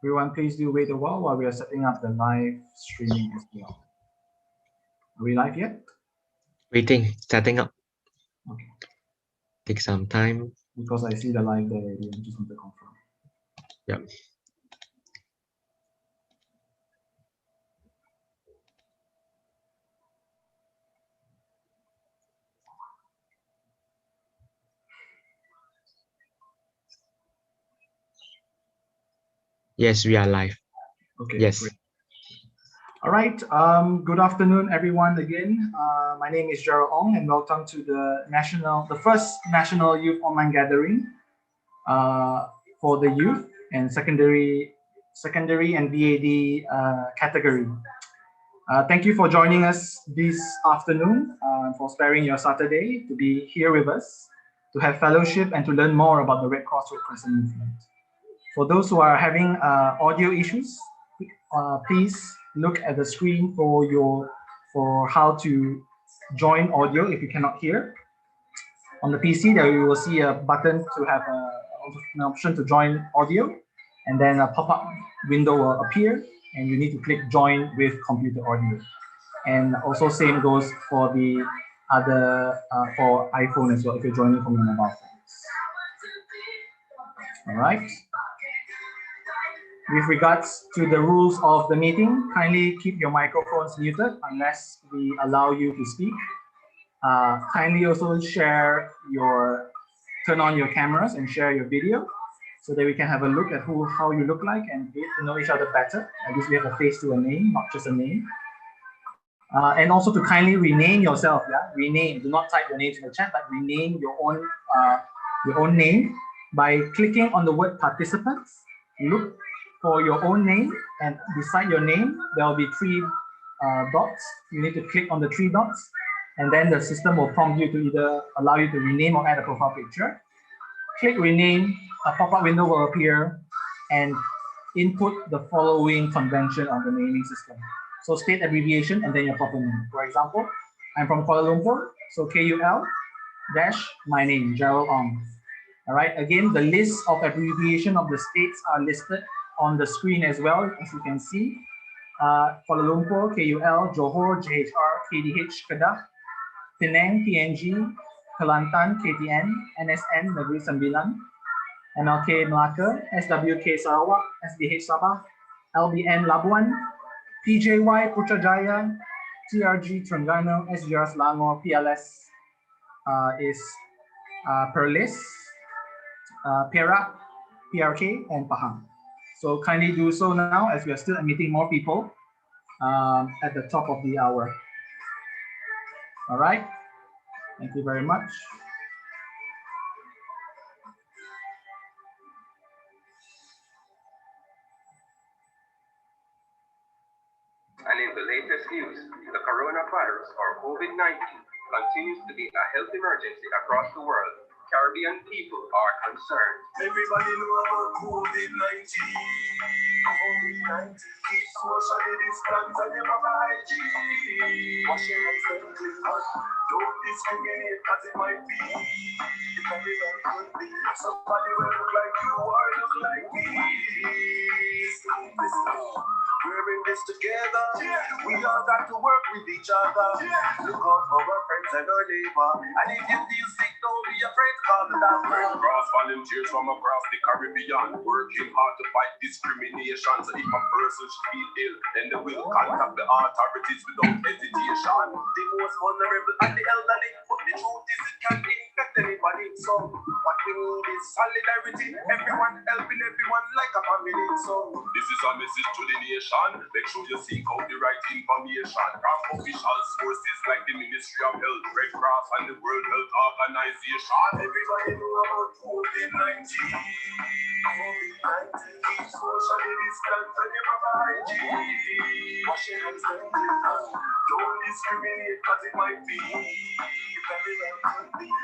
Everyone, please do wait a while we are setting up the live streaming as well. Are we live yet? Waiting, setting up. Okay. Take some time. Because I see the live there already, I just need to confirm. Yep. Yes, we are live. Okay. Yes. Great. All right. Good afternoon, everyone. Again, my name is Gerald Ong, and welcome to the first National Youth Online Gathering for the youth and secondary and VAD category. Thank you for joining us this afternoon, for sparing your Saturday to be here with us, to have fellowship and to learn more about the Red Cross Red Crescent movement. For those who are having audio issues, please look at the screen for how to join audio if you cannot hear. On the PC, there you will see a button to have an option to join audio, and then a pop-up window will appear, and you need to click join with computer audio. And also same goes for the other for iPhone as well if you're joining from your mobile phones. All right. With regards to the rules of the meeting, kindly keep your microphones muted unless we allow you to speak. Kindly also turn on your cameras and share your video so that we can have a look at how you look like and get to know each other better. At least we have a face to a name, not just a name. And also to kindly rename yourself. Yeah, rename. Do not type your names in the chat, but rename your own name by clicking on the word participants. Look for your own name, and beside your name there will be three dots. You need to click on the three dots, and then the system will prompt you to either allow you to rename or add a profile picture. Click rename, a pop-up window will appear, and input the following convention of the naming system. So state abbreviation and then your proper name. For example, I'm from Kuala Lumpur, so KUL dash my name, Gerald Ong. All right, again, the list of abbreviation of the states are listed on the screen as well, as you can see. Kuala Lumpur, KUL, Johor, JHR, KDH, Kedah, Penang, PNG, Kelantan, KTN, NSN, Negeri Sembilan, MLK Melaka, SWK Sarawak, SDH Sabah, LBN Labuan, PJY Putrajaya, TRG Terengganu, SGR Selangor, PLS is Perlis, Perak, PRK, and Pahang. So kindly do so now as we are still admitting more people at the top of the hour. All right, thank you very much. And in the latest news, the coronavirus or COVID-19 continues to be a health emergency across the world. Caribbean people are concerned. Everybody know about COVID-19. Keep social distance and never hygiene. Wash your hands and clean up. Don't discriminate as it might be. Somebody will look like you or look like me. We're in this together. We all got to work with each other. Look out for our friends and our neighbor. And if you feel sick, don't be afraid to call the doctor. Red Cross volunteers from across the Caribbean working hard to fight discrimination. So if a person should feel ill, then they will contact the authorities without hesitation. The most vulnerable and the elderly, but the truth is it can infect anybody. So what we need is solidarity. Everyone helping everyone like a family. So this is a message to the nation. Make sure you seek out the right information from official sources like the Ministry of Health, Red Cross, and the World Health Organization. Everybody know about COVID-19. Keep social distance and never hygiene. Wash your hands and clean up. Don't discriminate because it might be.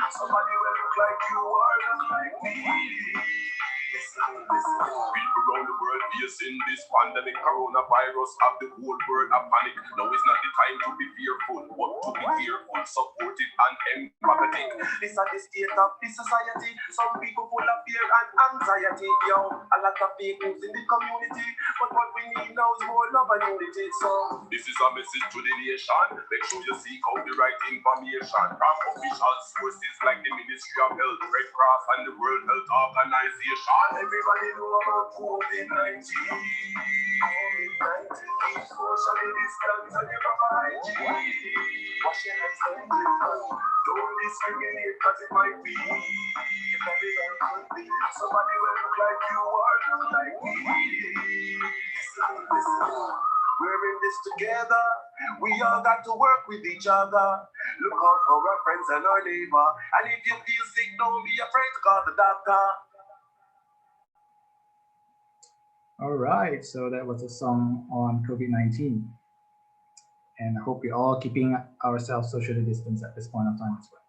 Somebody will look like you or look like me. People around the world facing this pandemic coronavirus have the whole world a panic. Now is not the time to be fearful, but to be careful, supportive and empathetic. This is the state of the society. Some people full of fear and anxiety. Yo, a lot of fake news in the community. But what we need now is more love and unity. So this is a message to the nation. Make sure you seek out the right information from official sources like the Ministry of Health, Red Cross, and the World Health Organization. everybody know about COVID-19. Keep socially distance and you provide G. Wash your hands and don't discriminate because it might be. It could be somebody will look like you or look like me. We're in this together. We all got to work with each other. Look out for our friends and our neighbor. And if you feel sick, don't be afraid to call the doctor. All right, so that was a song on COVID-19. And I hope we're all keeping ourselves socially distanced at this point of time as well.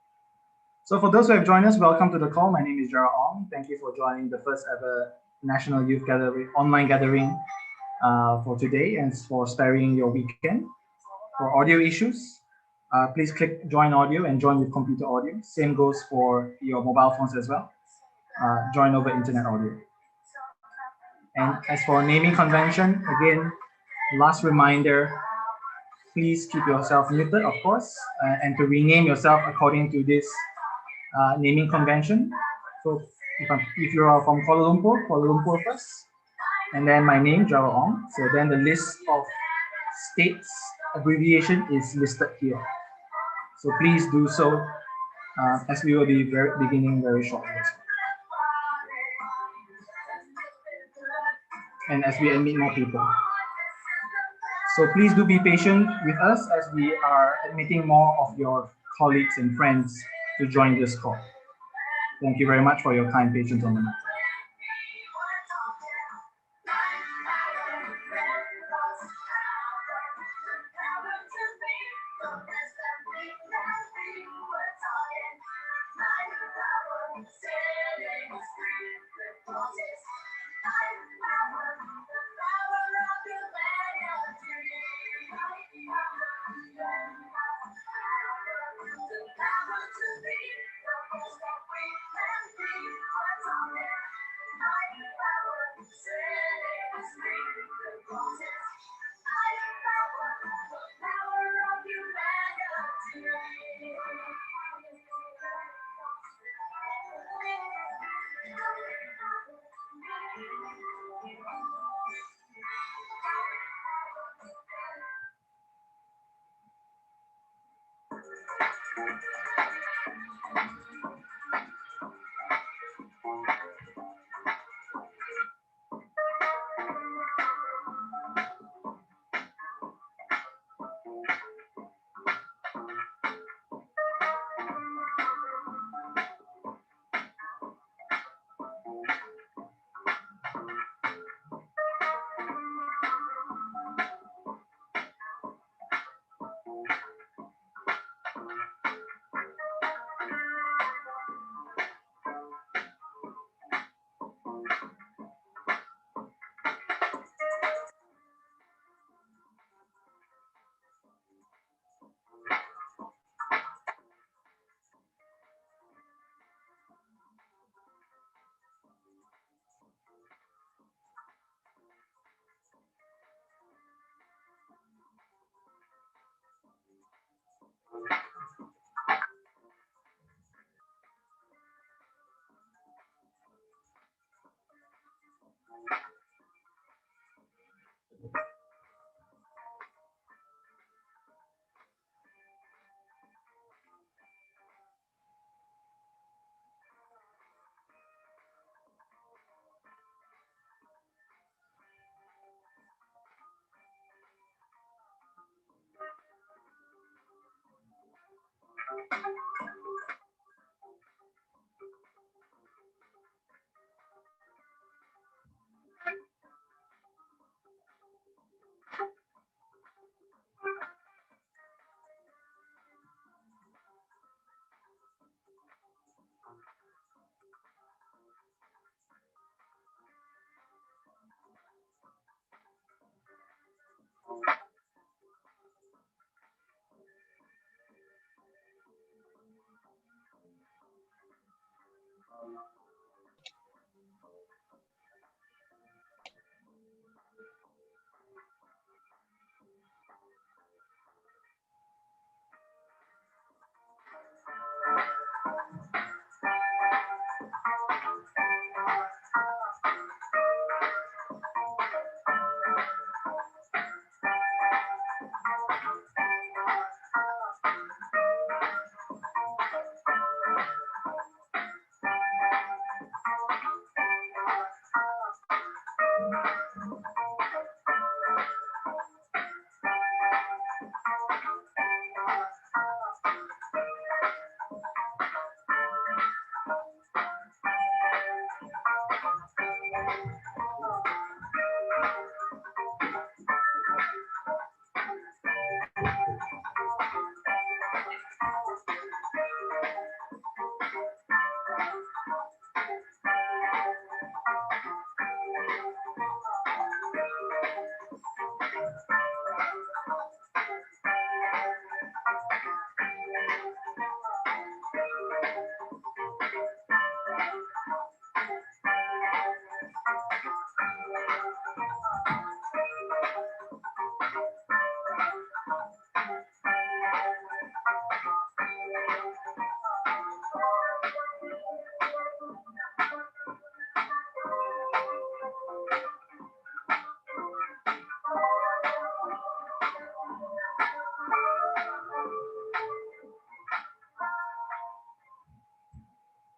So for those who have joined us, welcome to the call. My name is Gerald Ong. Thank you for joining the first ever National Youth Gathering, online gathering for today and for sparing your weekend. For audio issues, please click join audio and join with computer audio. Same goes for your mobile phones as well. Join over internet audio. And as for naming convention, again, last reminder, please keep yourself muted, of course, and to rename yourself according to this naming convention. So if you are from Kuala Lumpur first, and then my name, Jaro Ong. So then the list of states abbreviation is listed here. So please do so, as we will be beginning very shortly. And as we admit more people. So please do be patient with us as we are admitting more of your colleagues and friends to join this call. Thank you very much for your kind patience on the matter.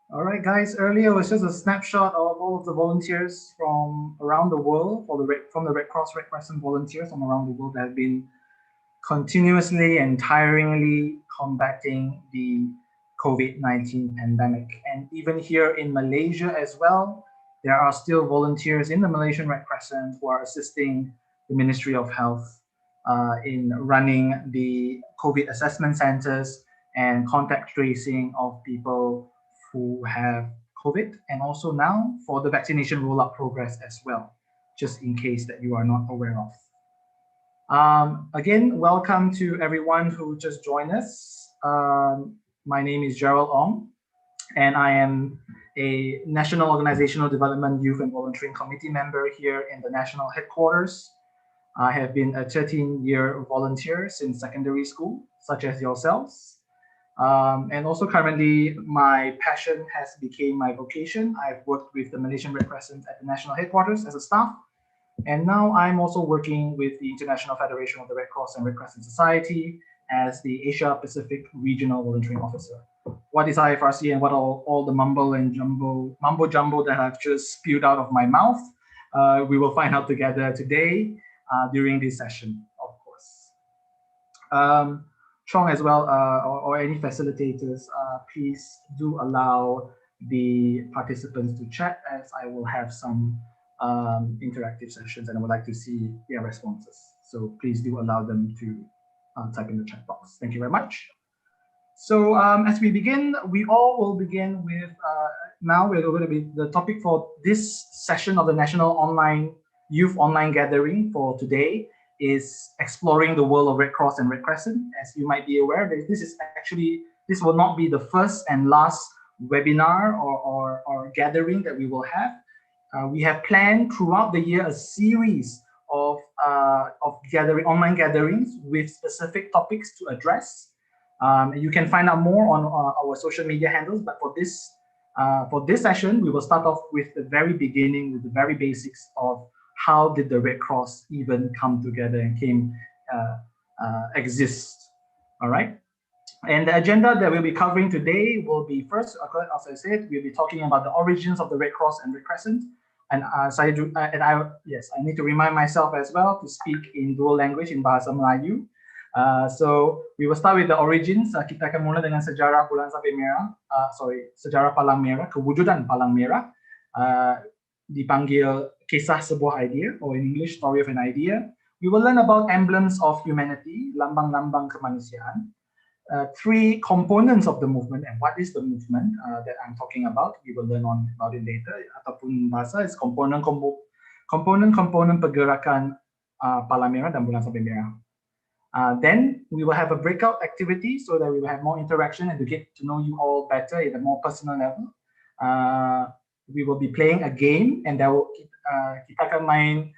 All right, guys, earlier was just a snapshot of all of the volunteers from around the world, from the Red Cross, Red Crescent volunteers from around the world that have been continuously and tiringly combating the COVID-19 pandemic. And even here in Malaysia as well, there are still volunteers in the Malaysian Red Crescent who are assisting the Ministry of Health in running the COVID assessment centers and contact tracing of people who have COVID, and also now for the vaccination rollout progress as well, just in case that you are not aware of. Again, welcome to everyone who just joined us. My name is Gerald Ong, and I am a National Organizational Development Youth and Volunteering Committee member here in the national headquarters. I have been a 13-year volunteer since secondary school, such as yourselves. And also currently my passion has become my vocation. I've worked with the Malaysian Red Crescent at the national headquarters as a staff. And now I'm also working with the International Federation of the Red Cross and Red Crescent Society as the Asia Pacific Regional Volunteering Officer. What is IFRC and what all the mumbo jumbo that I've just spewed out of my mouth, we will find out together today during this session, of course. Chong as well, or any facilitators, please do allow the participants to chat, as I will have some interactive sessions and I would like to see their responses. So please do allow them to type in the chat box. Thank you very much. So as we begin, we all will begin with, now we're going to be, the topic for this session of the National Youth Online Gathering for today is exploring the world of Red Cross and Red Crescent. As you might be aware, this will not be the first and last webinar or gathering that we will have. We have planned throughout the year a series of online gatherings with specific topics to address. You can find out more on our social media handles, but for this session, we will start off with the very beginning, with the very basics of how did the Red Cross even come together and exist, all right? And the agenda that we'll be covering today will be first, as I said, we'll be talking about the origins of the Red Cross and Red Crescent. And I need to remind myself as well to speak in dual language in Bahasa Melayu. So we will start with the origins. Kita akan mula dengan sejarah bulan sabi merah, sejarah palang merah, kewujudan palang merah. Dipanggil kisah sebuah idea, or in English, story of an idea. We will learn about emblems of humanity, lambang-lambang kemanusiaan. 3 components of the movement, and what is the movement that I'm talking about. We will learn about it later. Ataupun bahasa is component pergerakan Palang Merah dan Bulan Sabit Merah. Then we will have a breakout activity so that we will have more interaction and to get to know you all better at a more personal level. We will be playing a game and kita akan main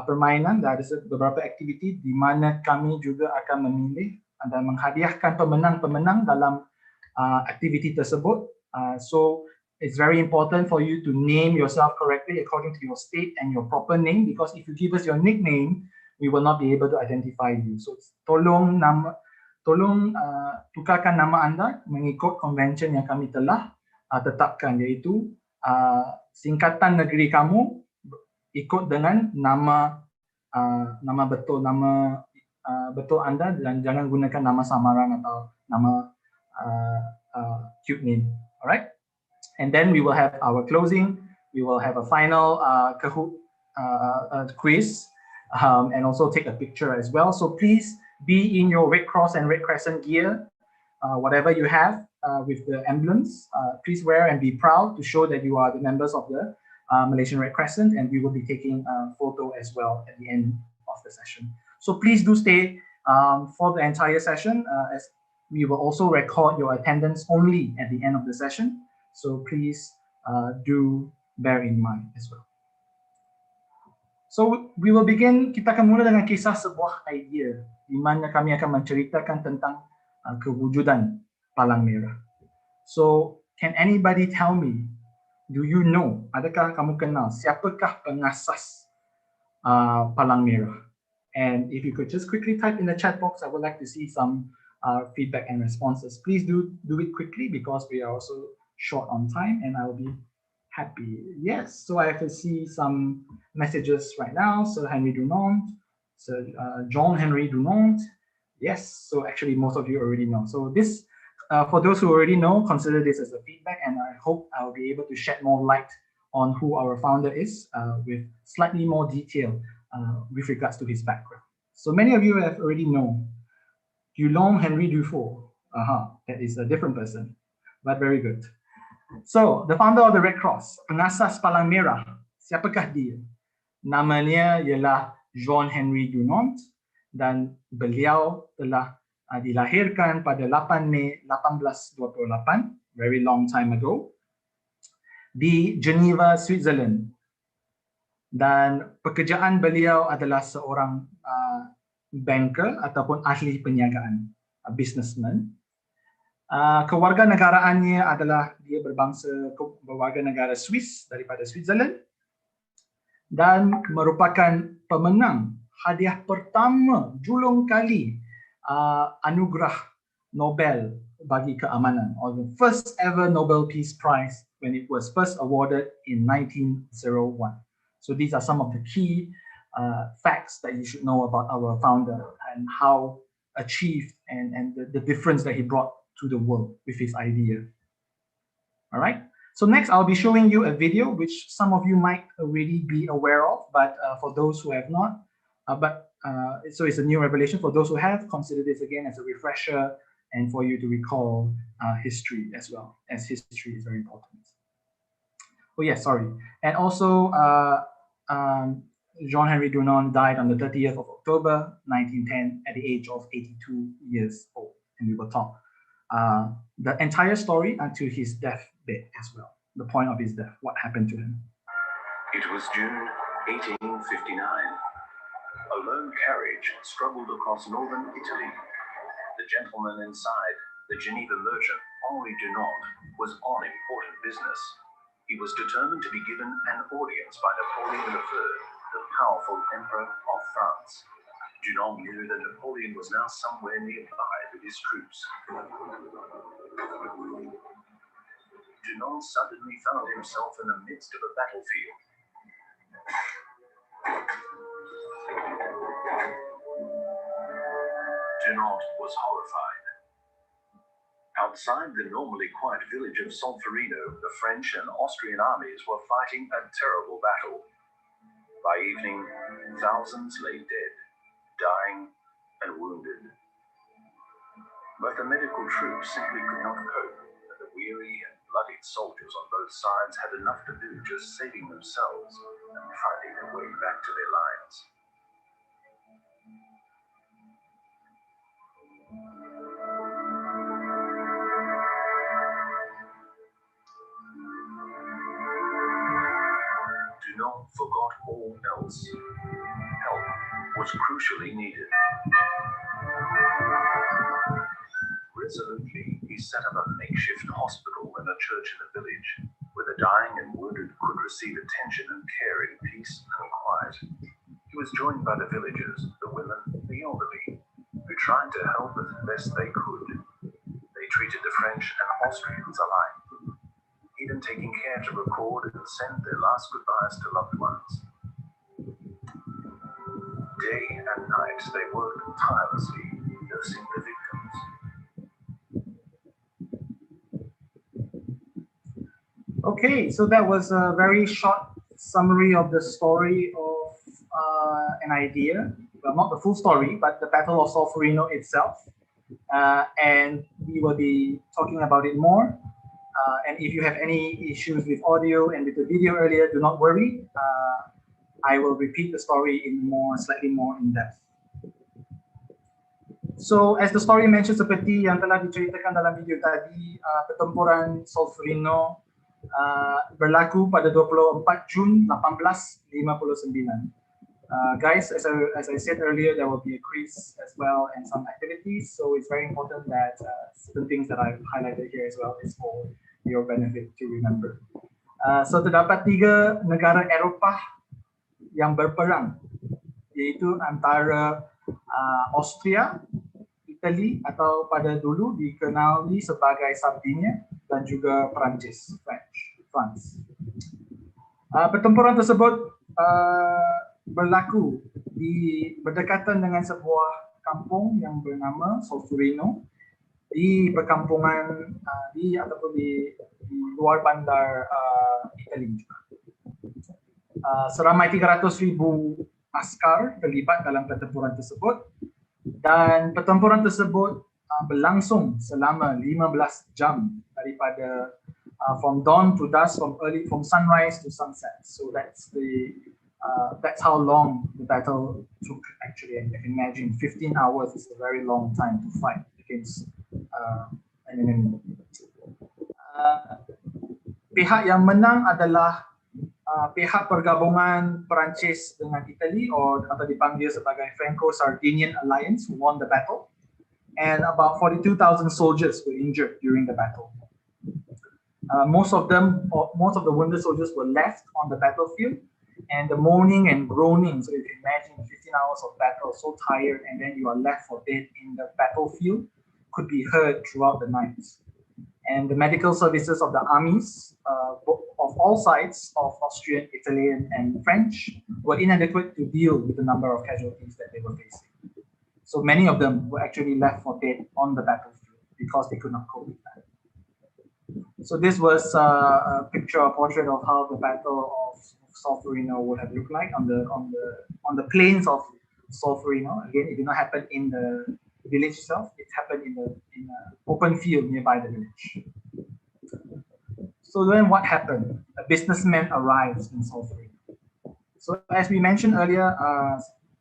permainan. Ada beberapa aktiviti di mana kami juga akan memilih dan menghadiahkan pemenang-pemenang dalam aktiviti tersebut. So it's very important for you to name yourself correctly according to your state and your proper name, because if you give us your nickname, we will not be able to identify you. So tolong tukarkan nama anda mengikut convention yang kami telah tetapkan, iaitu singkatan negeri kamu ikut dengan nama betul anda, dan jangan gunakan nama samaran atau nama cute name. Alright, and then we will have our closing. We will have a final Kahoot quiz, and also take a picture as well. So please be in your Red Cross and Red Crescent gear, whatever you have with the emblems. Please wear and be proud to show that you are the members of the Malaysian Red Crescent, and we will be taking a photo as well at the end of the session. So please do stay for the entire session, as we will also record your attendance only at the end of the session. So please do bear in mind as well. So we will begin, kita akan mula dengan kisah sebuah idea di mana kami akan menceritakan tentang kewujudan Palang Merah. So can anybody tell me, do you know, adakah kamu kenal siapakah pengasas Palang Merah? And if you could just quickly type in the chat box, I would like to see some feedback and responses. Please do it quickly because we are also short on time, and I will be happy. Yes, so I have to see some messages right now. Sir Henry Dunant, Sir John Henry Dunant. Yes, so actually most of you already know. So this, for those who already know, consider this as a feedback, and I hope I'll be able to shed more light on who our founder is with slightly more detail with regards to his background. So many of you have already known Dulong Henry Dufour. That is a different person, but very good. So, the founder of the Red Cross, pengasas Palang Merah, siapakah dia? Namanya ialah John Henry Dunant, dan beliau telah dilahirkan pada 8 Mei 1828, very long time ago, di Geneva, Switzerland. Dan pekerjaan beliau adalah seorang banker ataupun ahli perniagaan, businessman. Kewarganegaraannya adalah dia berwarganegara Swiss daripada Switzerland, dan merupakan pemenang hadiah pertama julung kali anugerah Nobel bagi keamanan, or the first ever Nobel Peace Prize when it was first awarded in 1901. So these are some of the key facts that you should know about our founder and how achieved and the difference that he brought to the world with his idea. All right. So next, I'll be showing you a video which some of you might already be aware of, but for those who have not, so it's a new revelation. For those who have, consider this again as a refresher and for you to recall history as well, as history is very important. Oh yeah, sorry. And also, John Henry Dunant died on the 30th of October, 1910 at the age of 82 years old, and we will talk the entire story until his deathbed as well, the point of his death, what happened to him. It was June 1859. A lone carriage struggled across northern Italy. The gentleman inside, the Geneva merchant Henri Dunant, was on important business. He was determined to be given an audience by Napoleon III, the powerful Emperor of France. Dunant knew that Napoleon was now somewhere nearby with his troops. Dunant suddenly found himself in the midst of a battlefield. Dunant was horrified. Outside the normally quiet village of Solferino, the French and Austrian armies were fighting a terrible battle. By evening, thousands lay dead, dying and wounded. But the medical troops simply could not cope, and the weary and bloodied soldiers on both sides had enough to do just saving themselves and finding their way back to their lines. else. Help was crucially needed. Resolutely, he set up a makeshift hospital in a church in the village, where the dying and wounded could receive attention and care in peace and quiet. He was joined by the villagers, the women, the elderly, who tried to help as best they could. They treated the French and Austrians alike, even taking care to record and send their last goodbyes to loved ones. Day and night they worked tirelessly, nursing the victims. Okay, so that was a very short summary of the story of an idea. Well, not the full story, but the Battle of Solferino itself. And we will be talking about it more. And if you have any issues with audio and with the video earlier, do not worry. I will repeat the story in slightly more in depth. So, as the story mentions, seperti yang telah diceritakan dalam video tadi, pertempuran Solferino berlaku pada 24 Jun 1859. Guys, as I said earlier, there will be a quiz as well and some activities. So it's very important that certain things that I've highlighted here as well is for your benefit to remember. So terdapat 3 negara Eropah yang berperang, yaitu antara Austria, Italy atau pada dulu dikenali sebagai Sardinia, dan juga Perancis, France. Pertempuran tersebut berlaku berdekatan dengan sebuah kampung yang bernama Solferino di perkampungan di luar bandar Italy juga. Seramai 300,000 askar terlibat dalam pertempuran tersebut, dan pertempuran tersebut berlangsung selama 15 jam daripada from dawn to dusk, from sunrise to sunset. So that's how long the battle took actually. And you can imagine 15 hours is a very long time to fight against an enemy. Pihak yang menang adalah pihak pergabungan Perancis dengan Italy, atau dipanggil sebagai Franco-Sardinian Alliance, who won the battle, and about 42,000 soldiers were injured during the battle. Most of the wounded soldiers were left on the battlefield, and the moaning and groaning, so you can imagine 15 hours of battle, so tired, and then you are left for dead in the battlefield, could be heard throughout the night. And the medical services of the armies of all sides, of Austrian, Italian, and French, were inadequate to deal with the number of casualties that they were facing. So many of them were actually left for dead on the battlefield because they could not cope with that. So this was a portrait of how the Battle of Solferino would have looked like on the plains of Solferino. Again, it did not happen in the village itself; it happened in an open field nearby the village. So then, what happened? A businessman arrives in Solferino. So as we mentioned earlier,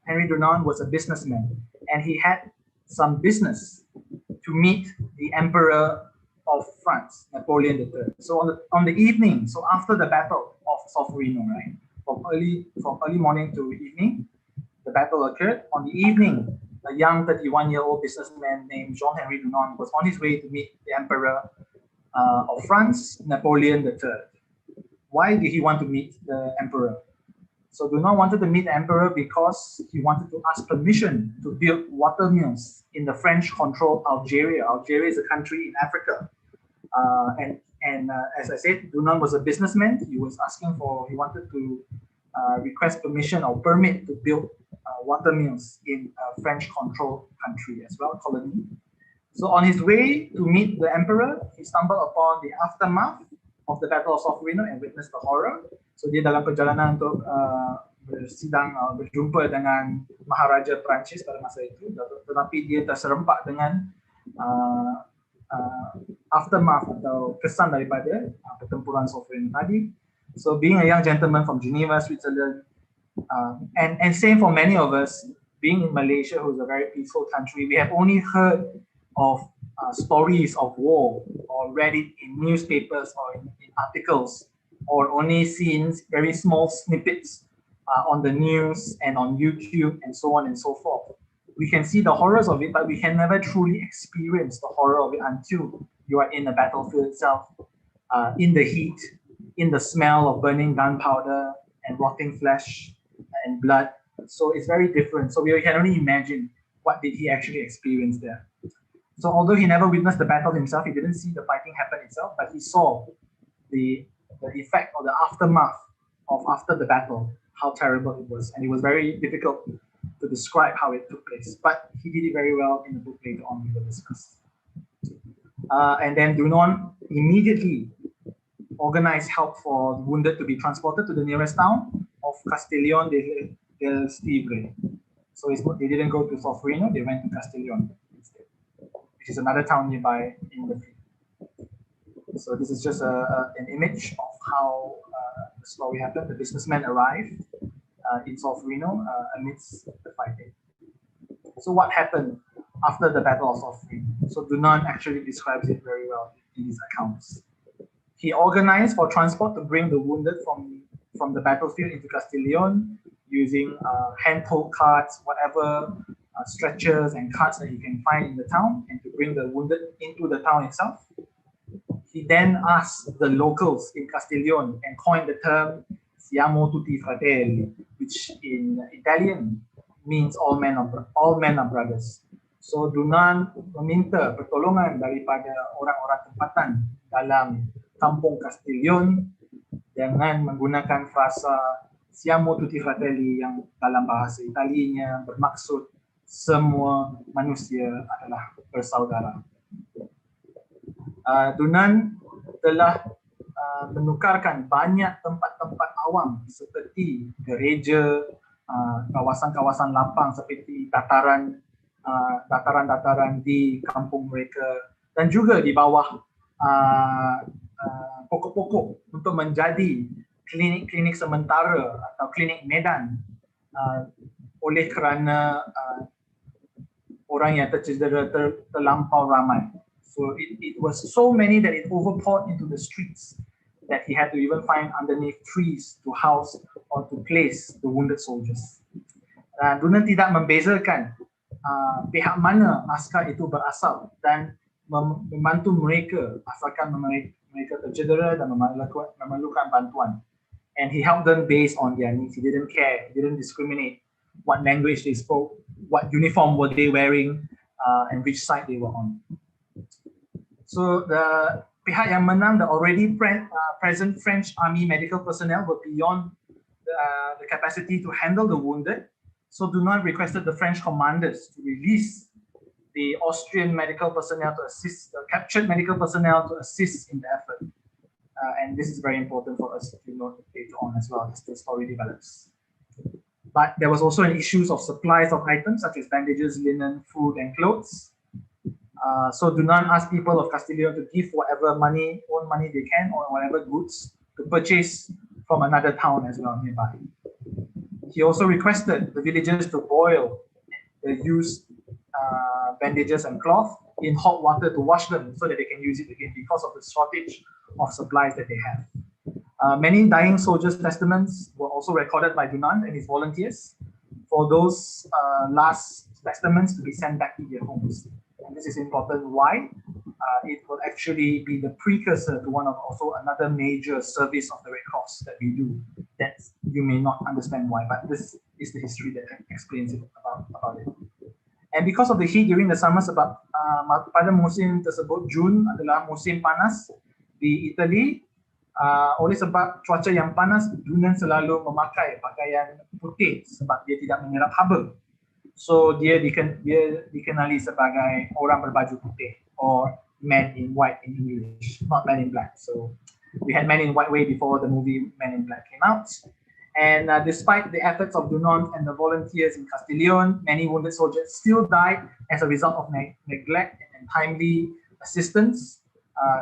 Henry Dunant was a businessman, and he had some business to meet the Emperor of France, Napoleon III. So on the evening, so after the Battle of Solferino, right, from early morning to evening, the battle occurred. On the evening, a young 31-year-old businessman named Jean-Henri Dunant was on his way to meet the Emperor of France, Napoleon III. Why did he want to meet the Emperor? So Dunant wanted to meet the Emperor because he wanted to ask permission to build water mills in the French-controlled Algeria. Algeria is a country in Africa. And as I said, Dunant was a businessman. He wanted to request permission or permit to build water mills in a French-controlled country as well, colony. So on his way to meet the Emperor, he stumbled upon the aftermath of the Battle of Solferino and witnessed the horror. So dia dalam perjalanan untuk berjumpa dengan Maharaja Perancis pada masa itu, tetapi dia terserempak dengan aftermath atau kesan daripada pertempuran Solferino tadi. So being a young gentleman from Geneva, Switzerland, and same for many of us, being in Malaysia, who's a very peaceful country, we have only heard of stories of war or read it in newspapers or in articles, or only seen very small snippets on the news and on YouTube and so on and so forth. We can see the horrors of it, but we can never truly experience the horror of it until you are in the battlefield itself, in the heat, in the smell of burning gunpowder and rotting flesh and blood. So it's very different. So we can only imagine what did he actually experience there. So although he never witnessed the battle himself, he didn't see the fighting happen itself, but he saw the effect or the aftermath of after the battle, how terrible it was. And it was very difficult to describe how it took place. But he did it very well in the book later on we will discuss. And then Dunant immediately organized help for the wounded to be transported to the nearest town of Castellón del Stivre. So they didn't go to Solferino, they went to Castellón instead, which is another town nearby in the field. So this is just an image of how the story happened. The businessmen arrived in Solferino amidst the fighting. So what happened after the Battle of Solferino? So Dunant actually describes it very well in his accounts. He organized for transport to bring the wounded from the battlefield into Castellón using hand-pulled carts, whatever stretchers and carts that he can find in the town, and to bring the wounded into the town itself. He then asked the locals in Castellón and coined the term "Siamo tutti fratelli," which in Italian means all men are brothers. So Dunant meminta pertolongan daripada orang-orang tempatan dalam kampung Castellón dengan menggunakan frasa "Siamo tutti fratelli" yang dalam bahasa Italianya bermaksud semua manusia adalah bersaudara. Dunant telah menukarkan banyak tempat-tempat awam seperti gereja, kawasan-kawasan lapang seperti dataran-dataran di kampung mereka, dan juga di bawah pokok-pokok untuk menjadi klinik-klinik sementara atau klinik medan oleh kerana orang yang tercedera terlampau ramai. So it was so many that it overpoured into the streets that he had to even find underneath trees to house or to place the wounded soldiers. Dunant tidak membezakan pihak mana askar itu berasal dan membantu mereka asalkan mereka tercedera dan memerlukan bantuan. And he helped them based on their needs. He didn't care, he didn't discriminate what language they spoke, what uniform were they wearing, and which side they were on. So the pihak yang menang, the already present French army medical personnel were beyond the capacity to handle the wounded. So Dunant requested the French commanders to release the Austrian medical personnel to assist, the captured medical personnel to assist in the effort. And this is very important for us to note later on as well as the story develops. But there was also an issue of supplies of items such as bandages, linen, food, and clothes. So Dunant asked people of Castellón to give whatever own money they can or whatever goods to purchase from another town as well nearby. He also requested the villagers to boil the used bandages and cloth in hot water to wash them so that they can use it again because of the shortage of supplies that they have. Many dying soldiers' testaments were also recorded by Dunant and his volunteers for those last testaments to be sent back to their homes. And this is important. Why? It will actually be the precursor to also another major service of the Red Cross that we do. That you may not understand why, but this is the history that explains it about it. And because of the heat during the summer, sebab pada musim tersebut, Jun adalah musim panas di Italy. Oleh sebab cuaca yang panas, Dunant selalu memakai pakaian putih sebab dia tidak menyerap haba. So dia dikenali sebagai orang berbaju putih, or man in white in English, not man in black. So we had Men in White way before the movie Men in Black came out. And despite the efforts of Dunant and the volunteers in Castellón, many wounded soldiers still died as a result of neglect and timely assistance,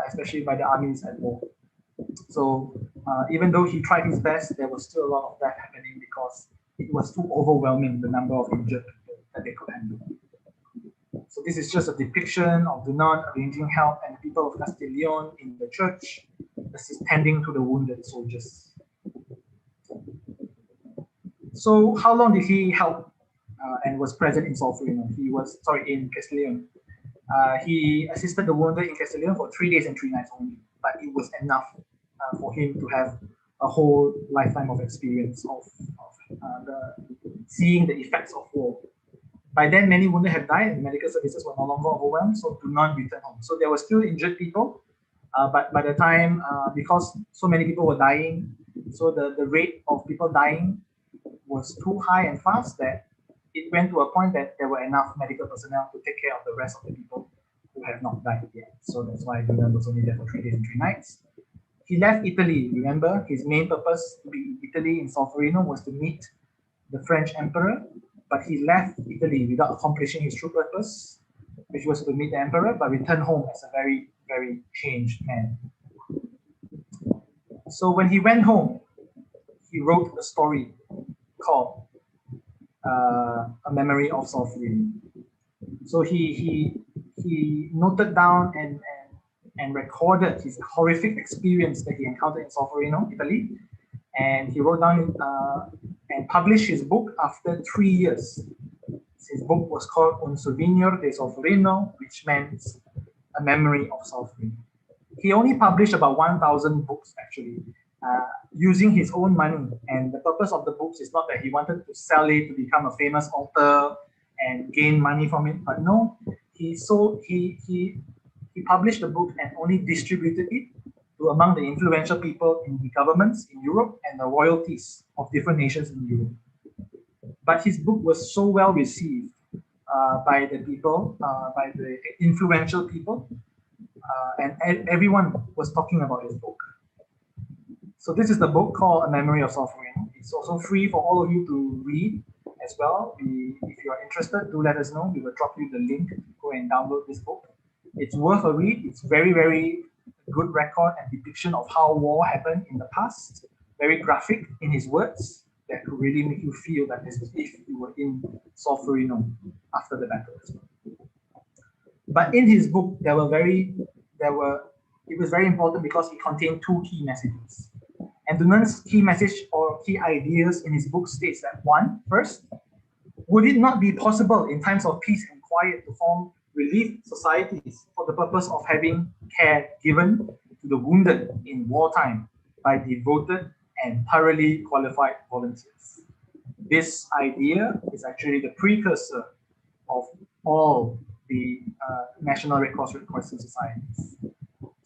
especially by the armies at war. So even though he tried his best, there was still a lot of that happening because it was too overwhelming, the number of injured people that they could handle. So this is just a depiction of Dunant arranging help and the people of Castellón in the church, tending to the wounded soldiers. So how long did he help and was present in Solferino? He was, sorry, in Castellón. He assisted the wounded in Castellón for 3 days and 3 nights only, but it was enough for him to have a whole lifetime of experience of seeing the effects of war. By then, many wounded had died and medical services were no longer overwhelmed, so Dunant returned home. So there were still injured people, but by the time, because so many people were dying, so the rate of people dying was too high and fast that it went to a point that there were enough medical personnel to take care of the rest of the people who have not died yet. So that's why Dunant was only there for 3 days and 3 nights. He left Italy. Remember, his main purpose to be in Italy in Solferino was to meet the French emperor, but he left Italy without accomplishing his true purpose, which was to meet the emperor, but returned home as a very, very changed man. So when he went home, he wrote a story called A Memory of Solferino. So he noted down and recorded his horrific experience that he encountered in Solferino, Italy, and he wrote down and published his book after 3 years. His book was called Un Souvenir de Solferino, which meant A Memory of Solferino. He only published about 1,000 books actually, using his own money. And the purpose of the books is not that he wanted to sell it to become a famous author and gain money from it, but no, he published the book and only distributed it to among the influential people in the governments in Europe and the royalties of different nations in Europe. But his book was so well received by the people, by the influential people, and everyone was talking about his book. So this is the book called A Memory of Solferino. It's also free for all of you to read as well. If you are interested, do let us know. We will drop you the link to go and download this book. It's worth a read. It's very, very good record and depiction of how war happened in the past. Very graphic in his words that could really make you feel that as if you were in Solferino after the battle as well. But in his book, it was very important because it contained 2 key messages. And Dunant's key message or key ideas in his book states that first, would it not be possible in times of peace and quiet to form relief societies for the purpose of having care given to the wounded in wartime by devoted and thoroughly qualified volunteers? This idea is actually the precursor of all the National Red Cross societies.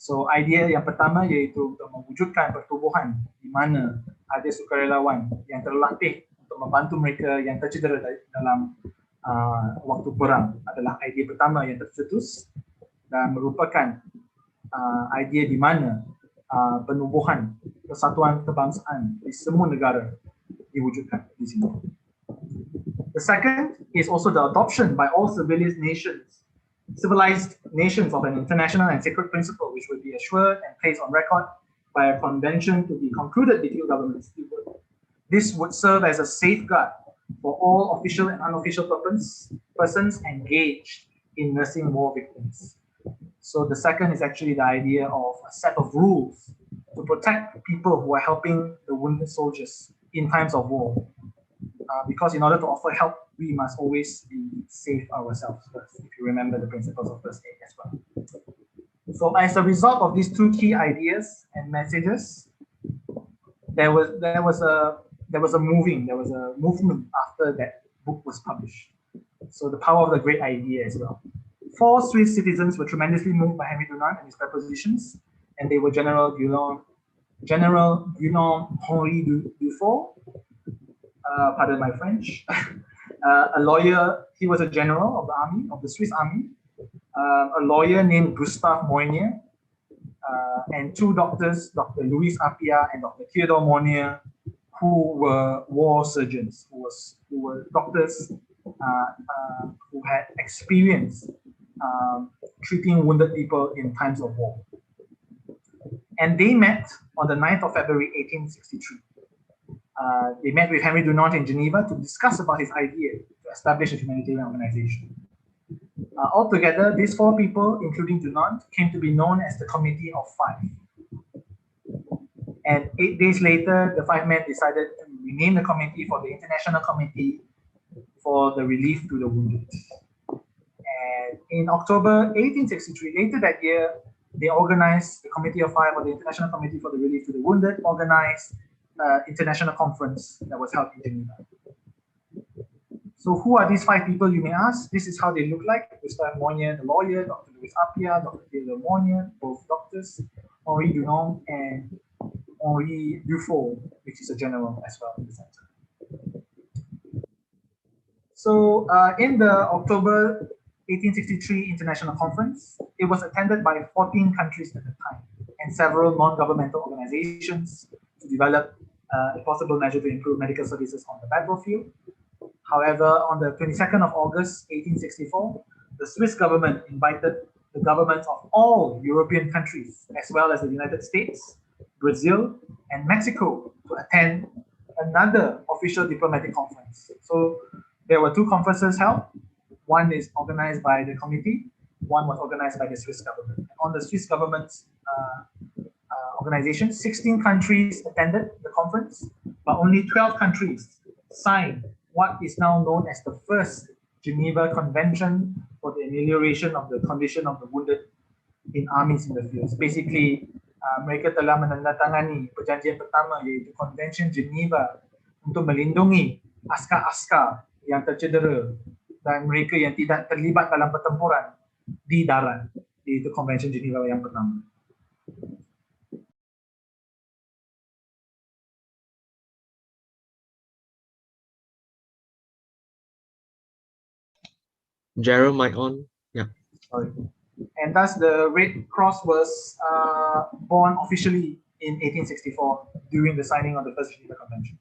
So idea yang pertama iaitu untuk mewujudkan pertubuhan di mana ada sukarelawan yang terlatih untuk membantu mereka yang tercedera dalam waktu perang adalah idea pertama yang tercetus dan merupakan idea di mana penubuhan persatuan kebangsaan di semua negara diwujudkan di sini. The second is also the adoption by all civilized nations of an international and sacred principle which would be assured and placed on record by a convention to be concluded between governments. This would serve as a safeguard for all official and unofficial persons engaged in nursing war victims. So the second is actually the idea of a set of rules to protect people who are helping the wounded soldiers in times of war. Because in order to offer help, we must always be safe ourselves first, if you remember the principles of first aid as well. So as a result of these 2 key ideas and messages, there was a movement after that book was published. So the power of the great idea as well. 4 Swiss citizens were tremendously moved by Henry Dunant and his propositions, and they were General Henri Dufour, pardon my French, a lawyer. He was a general of the army, of the Swiss army, a lawyer named Gustave Moynier, and 2 doctors, Dr. Louis Appia and Dr. Theodore Moynier, who were war surgeons, who were doctors who had experience treating wounded people in times of war. And they met on the 9th of February 1863. They met with Henry Dunant in Geneva to discuss about his idea to establish a humanitarian organization. Altogether, these 4 people, including Dunant, came to be known as the Committee of 5. And 8 days later, the 5 men decided to renamed the committee for the International Committee for the Relief to the Wounded. And in October 1863, later that year, they organized the Committee of Five, or the International Committee for the Relief to the Wounded, organized an international conference that was held in Geneva. So who are these five people, you may ask? This is how they look like. Gustave Monnier, the lawyer, Dr. Louis Appia, Dr. Taylor Monnier, both doctors, Henri Dunant, and Henri Dufault, which is a general as well in the center. So in the October 1863 International Conference, it was attended by 14 countries at the time and several non-governmental organizations to develop a possible measure to improve medical services on the battlefield. However, on the 22nd of August 1864, the Swiss government invited the governments of all European countries, as well as the United States, Brazil, and Mexico, to attend another official diplomatic conference. So there were two conferences held. One is organized by the committee, one was organized by the Swiss government. On the Swiss government's organization, 16 countries attended the conference, but only 12 countries signed what is now known as the first Geneva Convention for the amelioration of the condition of the wounded in armies in the fields. Basically, mereka telah menandatangani perjanjian pertama, iaitu Convention Geneva, untuk melindungi askar-askar yang tercedera dan mereka yang tidak terlibat dalam pertempuran di darat, iaitu Convention Geneva yang pertama. Gerald, mic on. Yeah. Sorry. And thus the Red Cross was born officially in 1864 during the signing of the First Geneva Convention.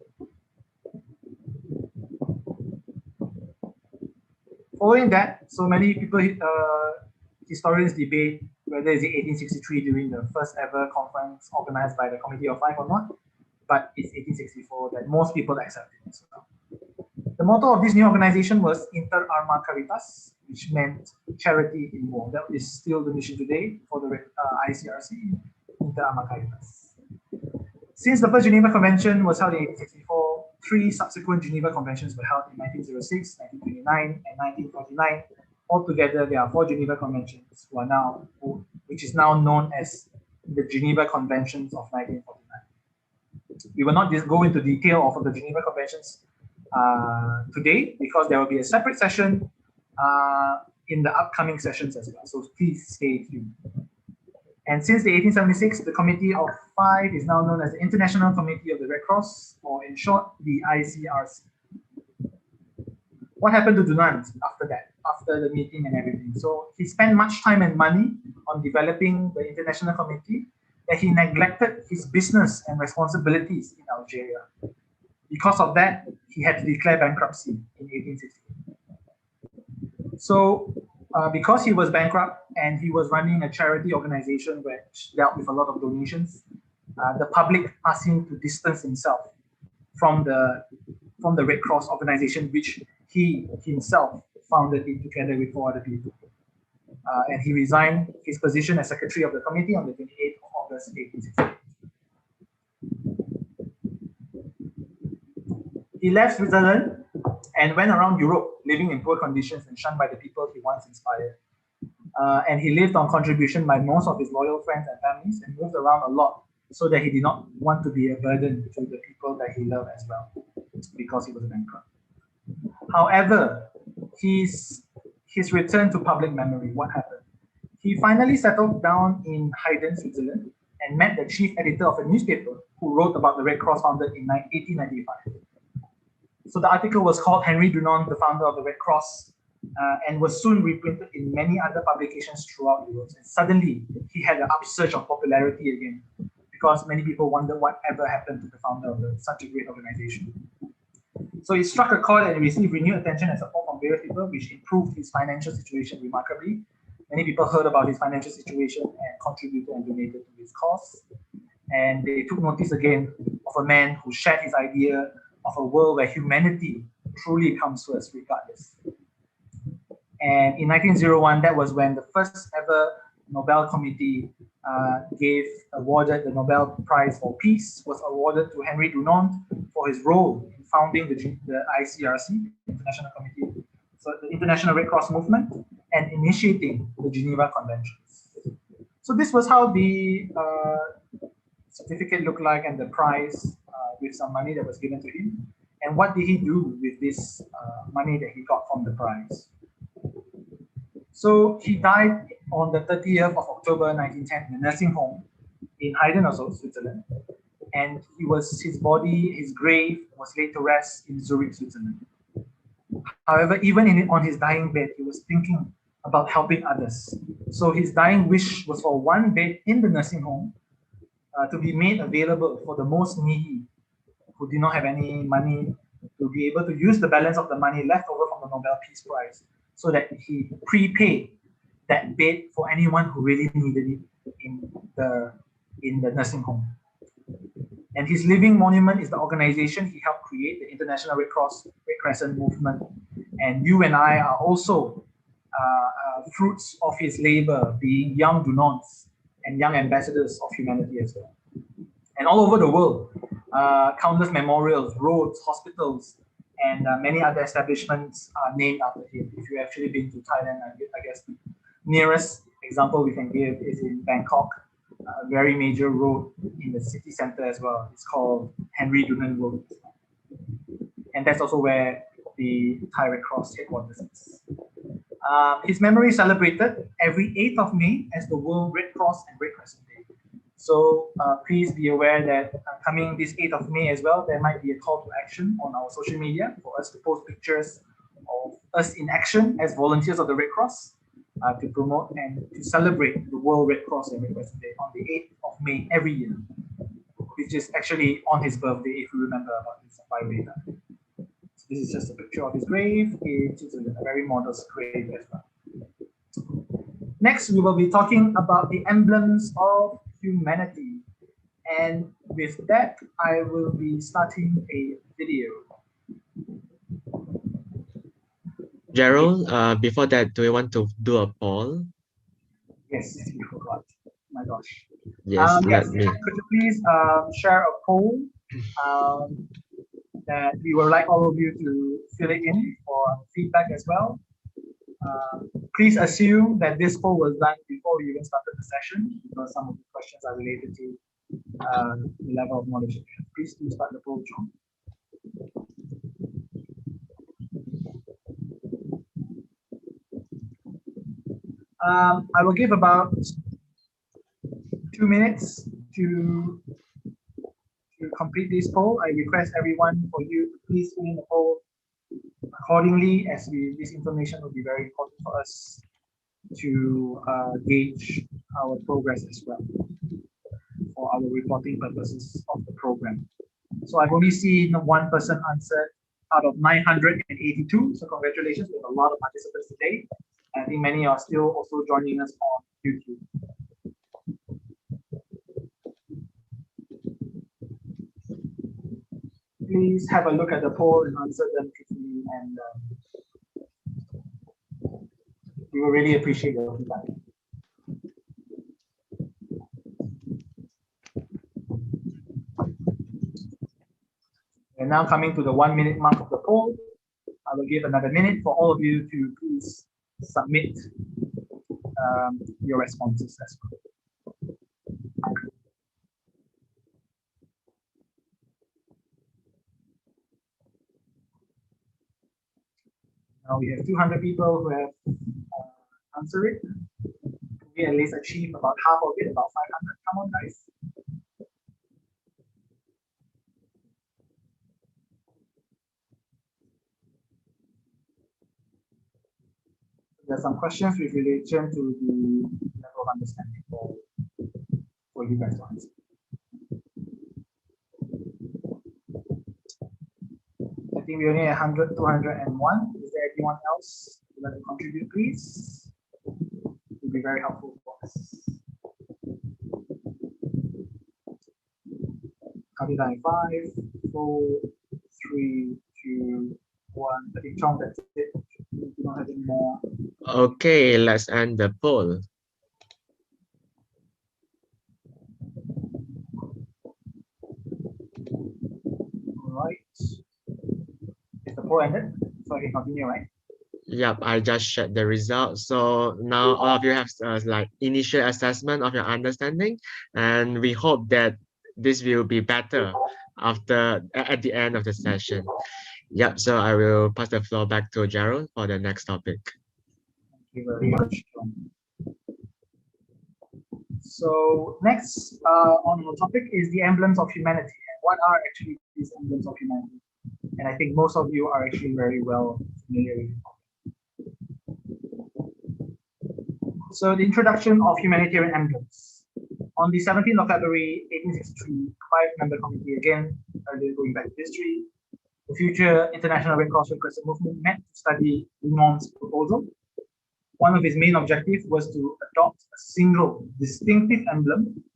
Following that, so many people, historians debate whether it's 1863 during the first ever conference organized by the Committee of Five or not, but it's 1864 that most people accept it as well. The motto of this new organization was Inter Arma Caritas, which meant charity in war. That is still the mission today for the ICRC, Inter Arma Caritas. Since the first Geneva Convention was held in 1864, three subsequent Geneva Conventions were held in 1906, 1929, and 1949. Altogether, there are 4 Geneva Conventions, which is now known as the Geneva Conventions of 1949. We will not just go into detail of the Geneva Conventions today, because there will be a separate session in the upcoming sessions as well. So please stay tuned. And since the 1876, the Committee of Five is now known as the International Committee of the Red Cross, or in short, the ICRC. What happened to Dunant after that, after the meeting and everything? So he spent much time and money on developing the International Committee, that he neglected his business and responsibilities in Algeria. Because of that, he had to declare bankruptcy in 1860. So because he was bankrupt and he was running a charity organization which dealt with a lot of donations, the public asked him to distance himself from the Red Cross organization, which he himself founded it together with 4 other people. And he resigned his position as secretary of the committee on the 28th of August 1860. He left Switzerland and went around Europe, living in poor conditions and shunned by the people he once inspired. And he lived on contribution by most of his loyal friends and families, and moved around a lot so that he did not want to be a burden to the people that he loved as well, because he was a bankrupt. However, his return to public memory, what happened? He finally settled down in Haydn, Switzerland, and met the chief editor of a newspaper who wrote about the Red Cross, founded in 1895. So the article was called Henri Dunant, the founder of the Red Cross, and was soon reprinted in many other publications throughout Europe. And suddenly, he had an upsurge of popularity again, because many people wondered whatever happened to the founder of such a great organization. So he struck a chord and received renewed attention and support from various people, which improved his financial situation remarkably. Many people heard about his financial situation and contributed and donated to his cause. And they took notice again of a man who shared his idea of a world where humanity truly comes first, regardless. And in 1901, that was when the first ever Nobel Committee awarded the Nobel Prize for Peace, was awarded to Henri Dunant for his role in founding the ICRC, International Committee, so the International Red Cross Movement, and initiating the Geneva Conventions. So this was how the certificate looked like, and the prize with some money that was given to him. And what did he do with this money that he got from the prize? So he died on the 30th of October 1910 in a nursing home in Heiden, also Switzerland. And his body, his grave was laid to rest in Zurich, Switzerland. However, even on his dying bed, he was thinking about helping others. So his dying wish was for one bed in the nursing home to be made available for the most needy who did not have any money, to be able to use the balance of the money left over from the Nobel Peace Prize, so that he prepaid that bed for anyone who really needed it in the nursing home. And his living monument is the organization he helped create, the International Red Cross Red Crescent movement. And you and I are also fruits of his labor, being young Dunants and young ambassadors of humanity as well. And all over the world, countless memorials, roads, hospitals, and many other establishments are named after him. If you've actually been to Thailand, I guess the nearest example we can give is in Bangkok, a very major road in the city center as well. It's called Henry Dunant Road. And that's also where the Thai Red Cross headquarters is. His memory is celebrated every 8th of May as the World Red Cross and Red Crescent Day. So please be aware that coming this 8th of May as well, there might be a call to action on our social media for us to post pictures of us in action as volunteers of the Red Cross to promote and to celebrate the World Red Cross and Red Crescent Day on the 8th of May every year, which is actually on his birthday, if you remember about his data. So this is just a picture of his grave. It is a very modest grave as well. Next, we will be talking about the emblems of humanity. And with that, I will be starting a video. Gerald, before that, do you want to do a poll? Yes, you forgot. Oh my gosh. Yes, yes, let me. could you please share a poll that we would like all of you to fill it in for feedback as well. Please assume that this poll was done before we even started the session, because some of the questions are related to the level of knowledge. Please do start the poll, John. I will give about 2 minutes to complete this poll. I request everyone for you to please fill in the poll accordingly, as this information will be very important for us to gauge our progress as well for our reporting purposes of the program. So I've only seen one person answered out of 982. So congratulations, we have a lot of participants today. I think many are still also joining us on YouTube. Please have a look at the poll and answer them quickly, and we will really appreciate your feedback. We're now coming to the 1 minute mark of the poll. I will give another minute for all of you to please submit your responses as well. Now we have 200 people who have answered it. We at least achieve about half of it, about 500. Come on, guys. There are some questions with relation to the level of understanding for you guys to answer. I think we only have 100, 201. Is there anyone else who would like to contribute, please? It would be very helpful for us. Count it down 5, 4, 3, 2, 1. I think, Chong, that's it. We don't have any more. Okay, let's end the poll. All right. poll ended, so I can continue, right? Yep, I just shared the results. So now all of you have like initial assessment of your understanding, and we hope that this will be better after at the end of the session. Yep, so I will pass the floor back to Gerald for the next topic. Thank you very much. So next on the topic is the emblems of humanity. What are actually these emblems of humanity? And I think most of you are actually very well familiar with it. So the introduction of humanitarian emblems. On the 17th of February 1863, five-member committee, again, earlier going back to history, the future International Red Cross Red Crescent movement met to study Dunant's proposal. One of his main objectives was to adopt a single distinctive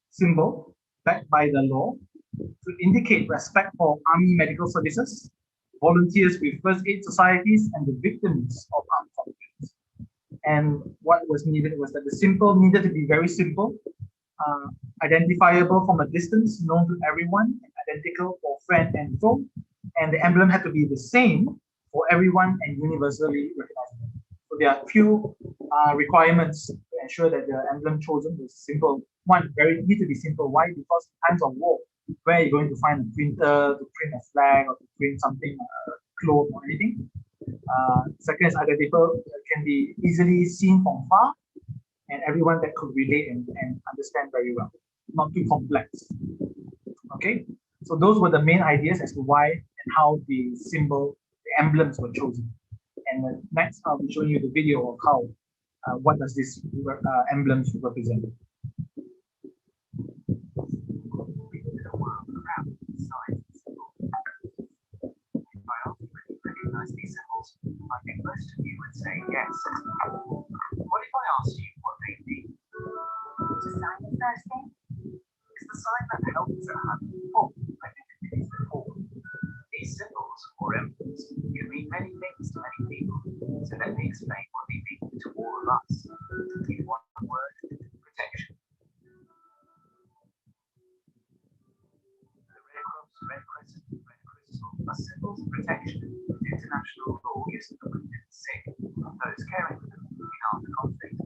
symbol backed by the law to indicate respect for army medical services, volunteers with first aid societies, and the victims of armed conflicts. And what was needed was that the symbol needed to be very simple, identifiable from a distance, known to everyone, and identical for friend and foe. And the emblem had to be the same for everyone and universally recognizable. So there are few requirements to ensure that the emblem chosen was simple. One, need to be simple. Why? Because in times of war, where are you going to find a printer to print a flag or to print something, cloth or anything? Second is identical, can be easily seen from far, and everyone that could relate and understand very well, not too complex. Okay, so those were the main ideas as to why and how the symbol, the emblems were chosen. And next, I'll be showing you the video of how, what does this emblems represent. These symbols, I think most of you would say yes. What if I asked you what they mean? What's the sign the first thing? It's the sign that helps at hand form identities before. These symbols or emblems can mean many things to many people, so let me explain what they mean to all of us. In one word, protection. The Red Cross, Red Crescent, Red Crystal are symbols of protection. International law gives the wounded, sick, and those caring for them in armed conflict.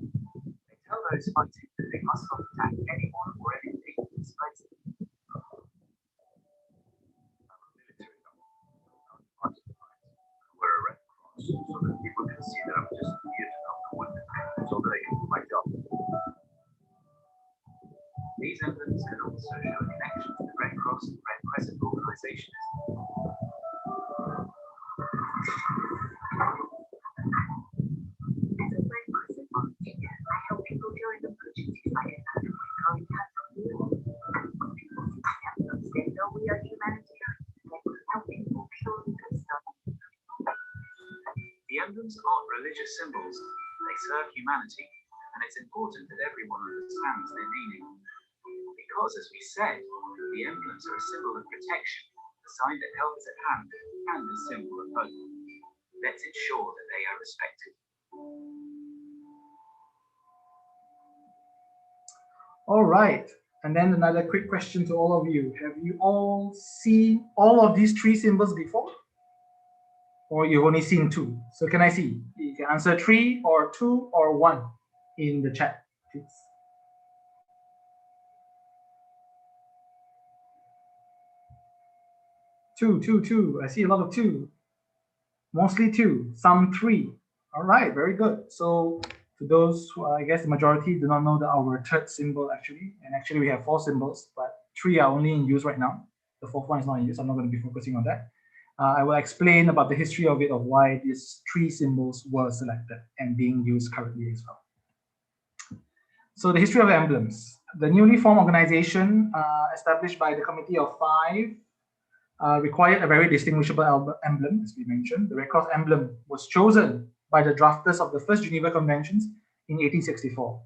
They tell those fighting that they must not attack anyone or anything that displays them. We're a Red Cross, so that people can see that I'm just here to help the wounded, so that they can do my job. These emblems can also show a connection to the Red Cross and Red Crescent organizations. I help people during emergencies like an earthquake or they know we are humanitarian. They help people purely and stuff. The emblems aren't religious symbols, they serve humanity, and it's important that everyone understands their meaning. Because, as we said, the emblems are a symbol of protection, a sign that help is at hand, and a symbol of hope. Let's ensure that they are respected. All right, and then another quick question to all of you. Have you all seen all of these three symbols before? Or you've only seen two? So can I see? You can answer 3 or 2 or 1 in the chat, please. Two. I see a lot of 2. Mostly 2, some 3. All right, very good. So to those who, I guess the majority do not know that our third symbol actually, and actually we have 4 symbols, but 3 are only in use right now. The 4th one is not in use. I'm not going to be focusing on that. I will explain about the history of it, of why these 3 symbols were selected and being used currently as well. So the history of emblems. The newly formed organization established by the Committee of 5 required a very distinguishable emblem, as we mentioned. The Red Cross emblem was chosen by the drafters of the first Geneva Conventions in 1864.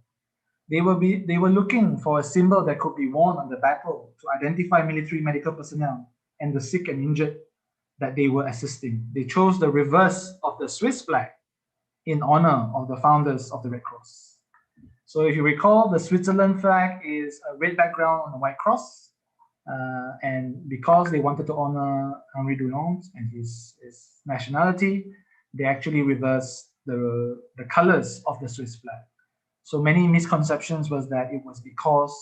They were looking for a symbol that could be worn on the battle to identify military medical personnel and the sick and injured that they were assisting. They chose the reverse of the Swiss flag in honor of the founders of the Red Cross. So if you recall, the Switzerland flag is a red background on a white cross. And because they wanted to honor Henri Dunant and his nationality, they actually reversed the colors of the Swiss flag. So many misconceptions was that it was because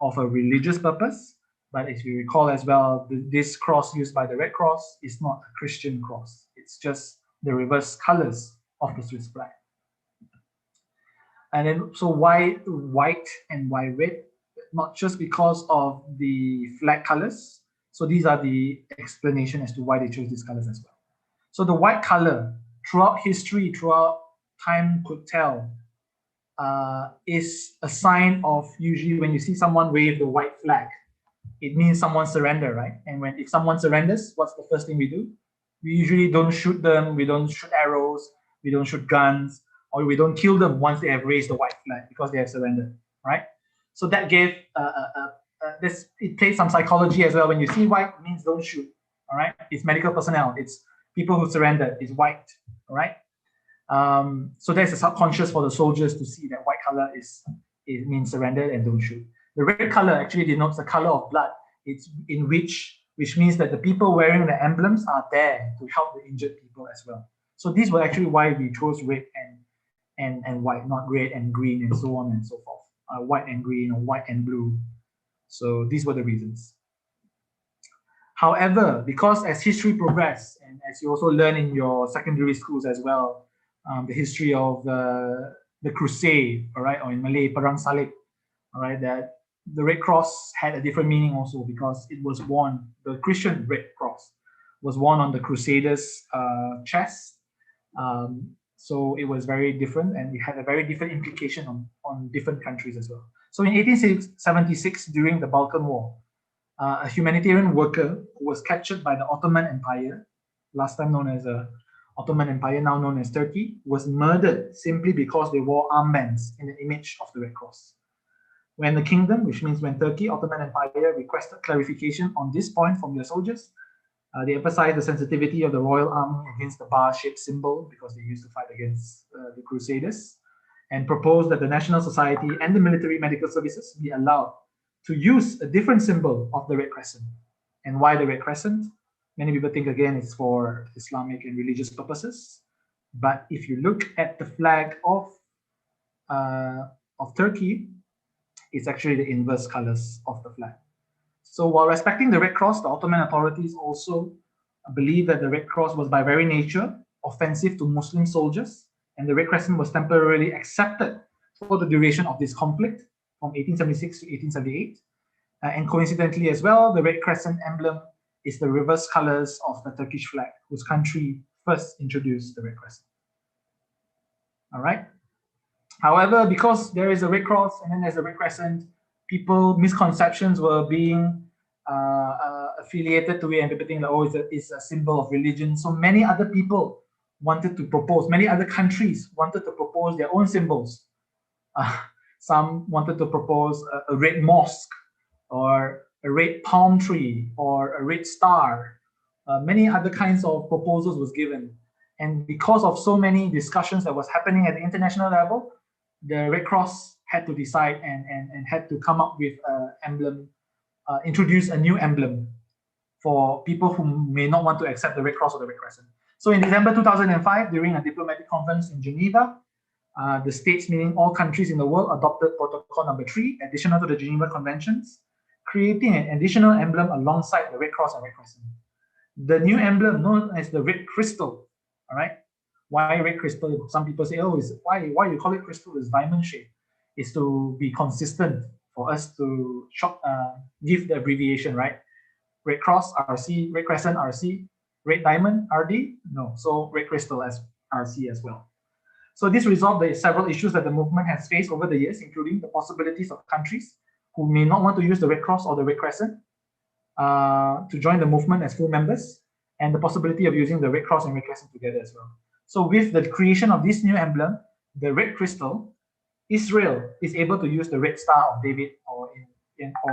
of a religious purpose, but if you recall as well, this cross used by the Red Cross is not a Christian cross. It's just the reverse colors of the Swiss flag. And then, so why white and why red? Not just because of the flag colors. So these are the explanation as to why they chose these colors as well. So the white color, throughout history, throughout time could tell, is a sign of, usually when you see someone wave the white flag, it means someone surrender, right? And if someone surrenders, what's the first thing we do? We usually don't shoot them, we don't shoot arrows, we don't shoot guns, or we don't kill them once they have raised the white flag because they have surrendered, right? So that gave this. It plays some psychology as well. When you see white, it means don't shoot, all right? It's medical personnel, it's people who surrendered, it's white, all right? So there's a subconscious for the soldiers to see that white color it means surrender and don't shoot. The red color actually denotes the color of blood. It's in which means that the people wearing the emblems are there to help the injured people as well. So these were actually why we chose red and white, not red and green and so on and so forth. White and green or white and blue. So these were the reasons. However, because as history progressed, and as you also learn in your secondary schools as well, the history of the Crusade, all right, or in Malay, Perang Salib, all right, that the Red Cross had a different meaning also because it was worn, the Christian Red Cross was worn on the Crusaders' chest. So it was very different and it had a very different implication on different countries as well. So in 1876, during the Balkan War, a humanitarian worker who was captured by the Ottoman Empire, last time known as Ottoman Empire, now known as Turkey, was murdered simply because they wore armbands in the image of the Red Cross. When the kingdom, which means when Turkey, Ottoman Empire, requested clarification on this point from their soldiers, they emphasized the sensitivity of the royal army against the bar-shaped symbol because they used to fight against the Crusaders, and proposed that the National Society and the military medical services be allowed to use a different symbol of the Red Crescent. And why the Red Crescent? Many people think, again, it's for Islamic and religious purposes. But if you look at the flag of Turkey, it's actually the inverse colors of the flag. So while respecting the Red Cross, the Ottoman authorities also believed that the Red Cross was by very nature offensive to Muslim soldiers, and the Red Crescent was temporarily accepted for the duration of this conflict from 1876 to 1878. And coincidentally as well, the Red Crescent emblem is the reverse colors of the Turkish flag, whose country first introduced the Red Crescent. All right. However, because there is a Red Cross and then there's a Red Crescent, misconceptions were being affiliated to it, and people think that, oh, it's a symbol of religion. So many other people wanted to propose, many other countries wanted to propose their own symbols. Some wanted to propose a red mosque, or a red palm tree, or a red star. Many other kinds of proposals was given. And because of so many discussions that was happening at the international level, the Red Cross had to decide and had to come up with an emblem, introduce a new emblem for people who may not want to accept the Red Cross or the Red Crescent. So in December 2005, during a diplomatic conference in Geneva, the states, meaning all countries in the world, adopted Protocol number 3, additional to the Geneva Conventions, creating an additional emblem alongside the Red Cross and Red Crescent. The new emblem, known as the red crystal, all right? Why red crystal? Some people say, oh, why you call it crystal? It's diamond shape. It's to be consistent for us to give the abbreviation, right? Red Cross, RC, Red Crescent, RC, Red Diamond, RD? No, so Red Crystal as RC as well. So this resolved the several issues that the movement has faced over the years, including the possibilities of countries who may not want to use the Red Cross or the Red Crescent to join the movement as full members, and the possibility of using the Red Cross and Red Crescent together as well. So with the creation of this new emblem, the red crystal, Israel is able to use the red star of David, or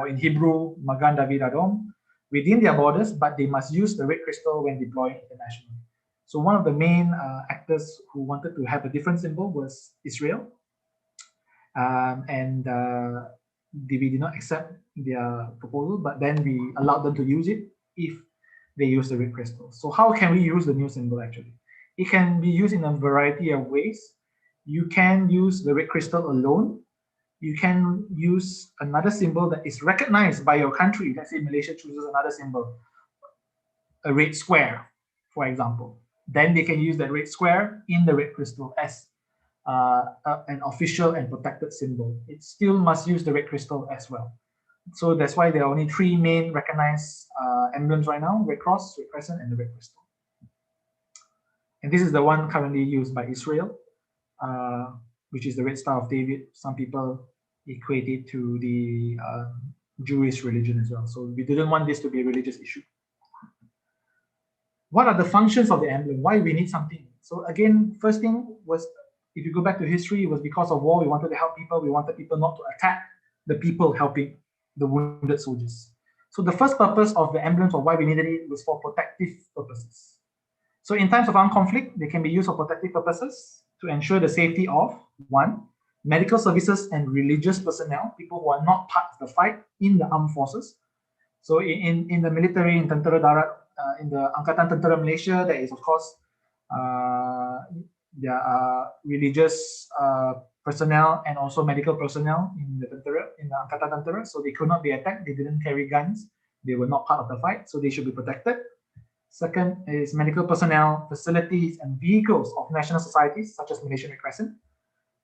in Hebrew, Magan David Adom, within their borders, but they must use the red crystal when deploying internationally. So one of the main actors who wanted to have a different symbol was Israel. we did not accept their proposal, but then we allowed them to use it if they use the red crystal. So how can we use the new symbol actually? It can be used in a variety of ways. You can use the red crystal alone. You can use another symbol that is recognized by your country. Let's say Malaysia chooses another symbol, a red square, for example. Then they can use that red square in the red crystal as an official and protected symbol. It still must use the red crystal as well. So that's why there are only three main recognized emblems right now: Red Cross, Red Crescent, and the Red Crystal. And this is the one currently used by Israel, which is the Red Star of David. Some people equate it to the Jewish religion as well. So we didn't want this to be a religious issue. What are the functions of the emblem? Why we need something? So again, first thing was, if you go back to history, it was because of war. We wanted to help people. We wanted people not to attack the people helping the wounded soldiers. So the first purpose of the emblems, of why we needed it, was for protective purposes. So in times of armed conflict, they can be used for protective purposes to ensure the safety of, one, medical services and religious personnel, people who are not part of the fight in the armed forces. So in the military, in Tentera Darat, in the Angkatan Tentera Malaysia, there is of course there are religious personnel and also medical personnel in the Tentera, in the Angkatan Tentera, so they could not be attacked. They didn't carry guns. They were not part of the fight, so they should be protected. Second is medical personnel, facilities, and vehicles of national societies such as Malaysian Red Crescent,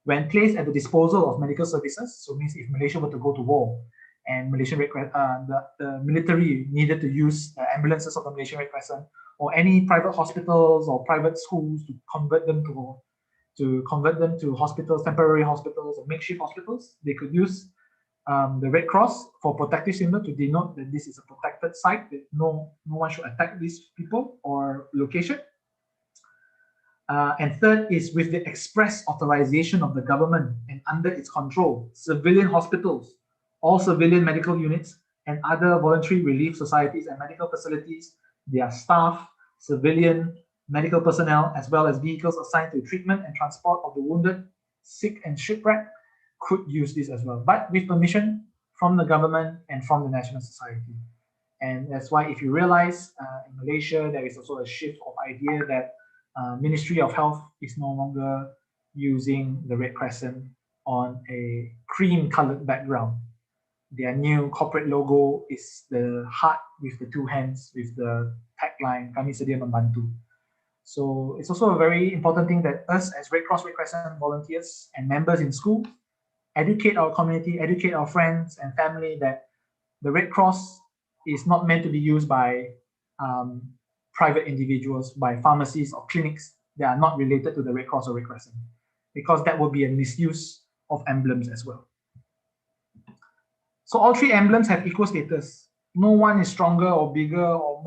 when placed at the disposal of medical services. So means if Malaysia were to go to war and Malaysian Red Crescent, the military needed to use ambulances of the Malaysian Red Crescent, or any private hospitals or private schools to convert them to hospitals, temporary hospitals or makeshift hospitals, they could use the Red Cross for protective symbol to denote that this is a protected site, that no one should attack these people or location. And third is with the express authorization of the government and under its control, civilian hospitals, all civilian medical units, and other voluntary relief societies and medical facilities, their staff, civilian, medical personnel, as well as vehicles assigned to treatment and transport of the wounded, sick, and shipwrecked, could use this as well, but with permission from the government and from the national society. And that's why, if you realize, in Malaysia, there is also a shift of idea that Ministry of Health is no longer using the Red Crescent on a cream-colored background. Their new corporate logo is the heart with the two hands with the tagline, "Kami sedia membantu." So it's also a very important thing that us as Red Cross, Red Crescent volunteers and members in school educate our community, educate our friends and family that the Red Cross is not meant to be used by private individuals, by pharmacies or clinics that are not related to the Red Cross or Red Crescent, because that would be a misuse of emblems as well. So all three emblems have equal status. No one is stronger or bigger or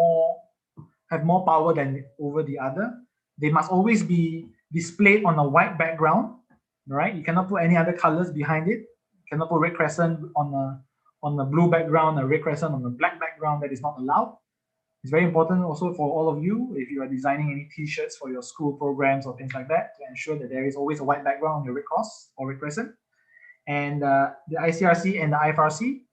have more power than over the other. They must always be displayed on a white background, right? You cannot put any other colors behind it. You cannot put Red Crescent on a blue background, a Red Crescent on a black background. That is not allowed. It's very important also for all of you, if you are designing any t-shirts for your school programs or things like that, to ensure that there is always a white background on your Red Cross or Red Crescent. And the ICRC and the IFRC,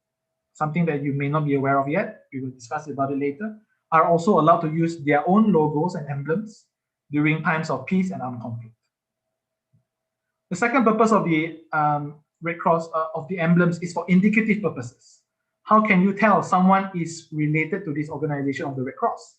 something that you may not be aware of yet, we will discuss about it later, are also allowed to use their own logos and emblems during times of peace and armed conflict. The second purpose of the Red Cross, of the emblems, is for indicative purposes. How can you tell someone is related to this organization of the Red Cross?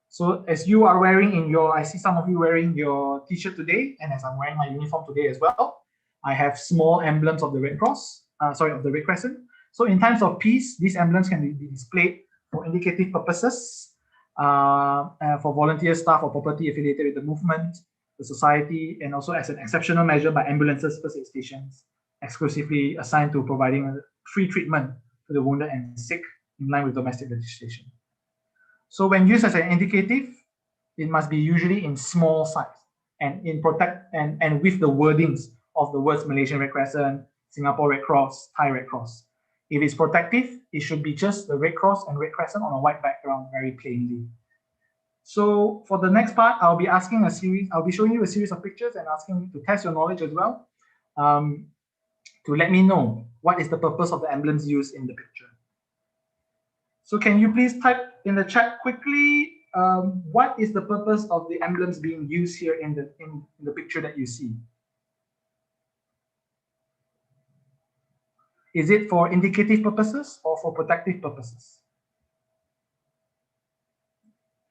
So as you are wearing I see some of you wearing your t-shirt today, and as I'm wearing my uniform today as well, I have small emblems of the Red Cross, of the Red Crescent. So in times of peace, these emblems can be displayed for indicative purposes, for volunteer staff or property affiliated with the movement, the society, and also as an exceptional measure by ambulances, first aid stations, exclusively assigned to providing free treatment to the wounded and sick in line with domestic legislation. So when used as an indicative, it must be usually in small size and and with the wordings of the words Malaysian Red Crescent, Singapore Red Cross, Thai Red Cross. If it's protective, it should be just the Red Cross and Red Crescent on a white background very plainly. So for the next part, I'll be showing you a series of pictures and asking you to test your knowledge as well. to let me know what is the purpose of the emblems used in the picture. So can you please type in the chat quickly, what is the purpose of the emblems being used here in the picture that you see? Is it for indicative purposes or for protective purposes?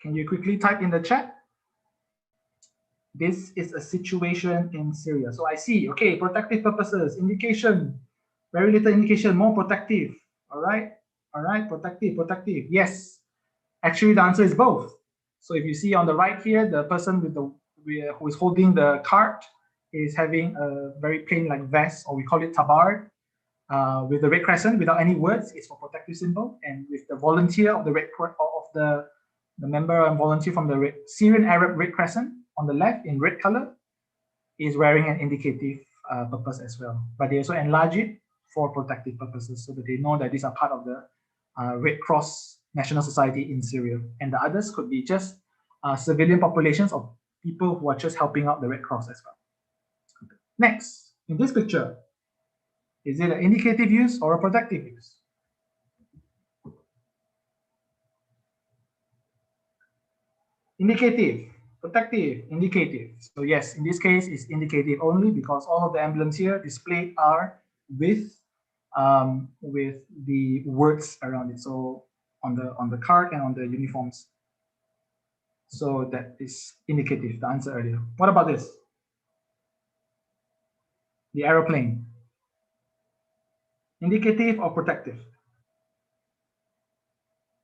Can you quickly type in the chat? This is a situation in Syria. So I see, okay, protective purposes, indication, very little indication, more protective. All right, protective, protective. Yes, actually the answer is both. So if you see on the right here, the person with who is holding the cart is having a very plain like vest, or we call it tabard, with the red crescent without any words. It's for protective symbol, and with the volunteer of the the member and volunteer from the Syrian Arab Red Crescent on the left in red color is wearing an indicative purpose as well. But they also enlarge it for protective purposes so that they know that these are part of the Red Cross National Society in Syria. And the others could be just civilian populations of people who are just helping out the Red Cross as well. Next, in this picture, is it an indicative use or a protective use? Indicative, protective, indicative. So yes, in this case, it's indicative only because all of the emblems here displayed are with the words around it. So on the card and on the uniforms. So that is indicative, the answer earlier. What about this? The aeroplane. Indicative or protective?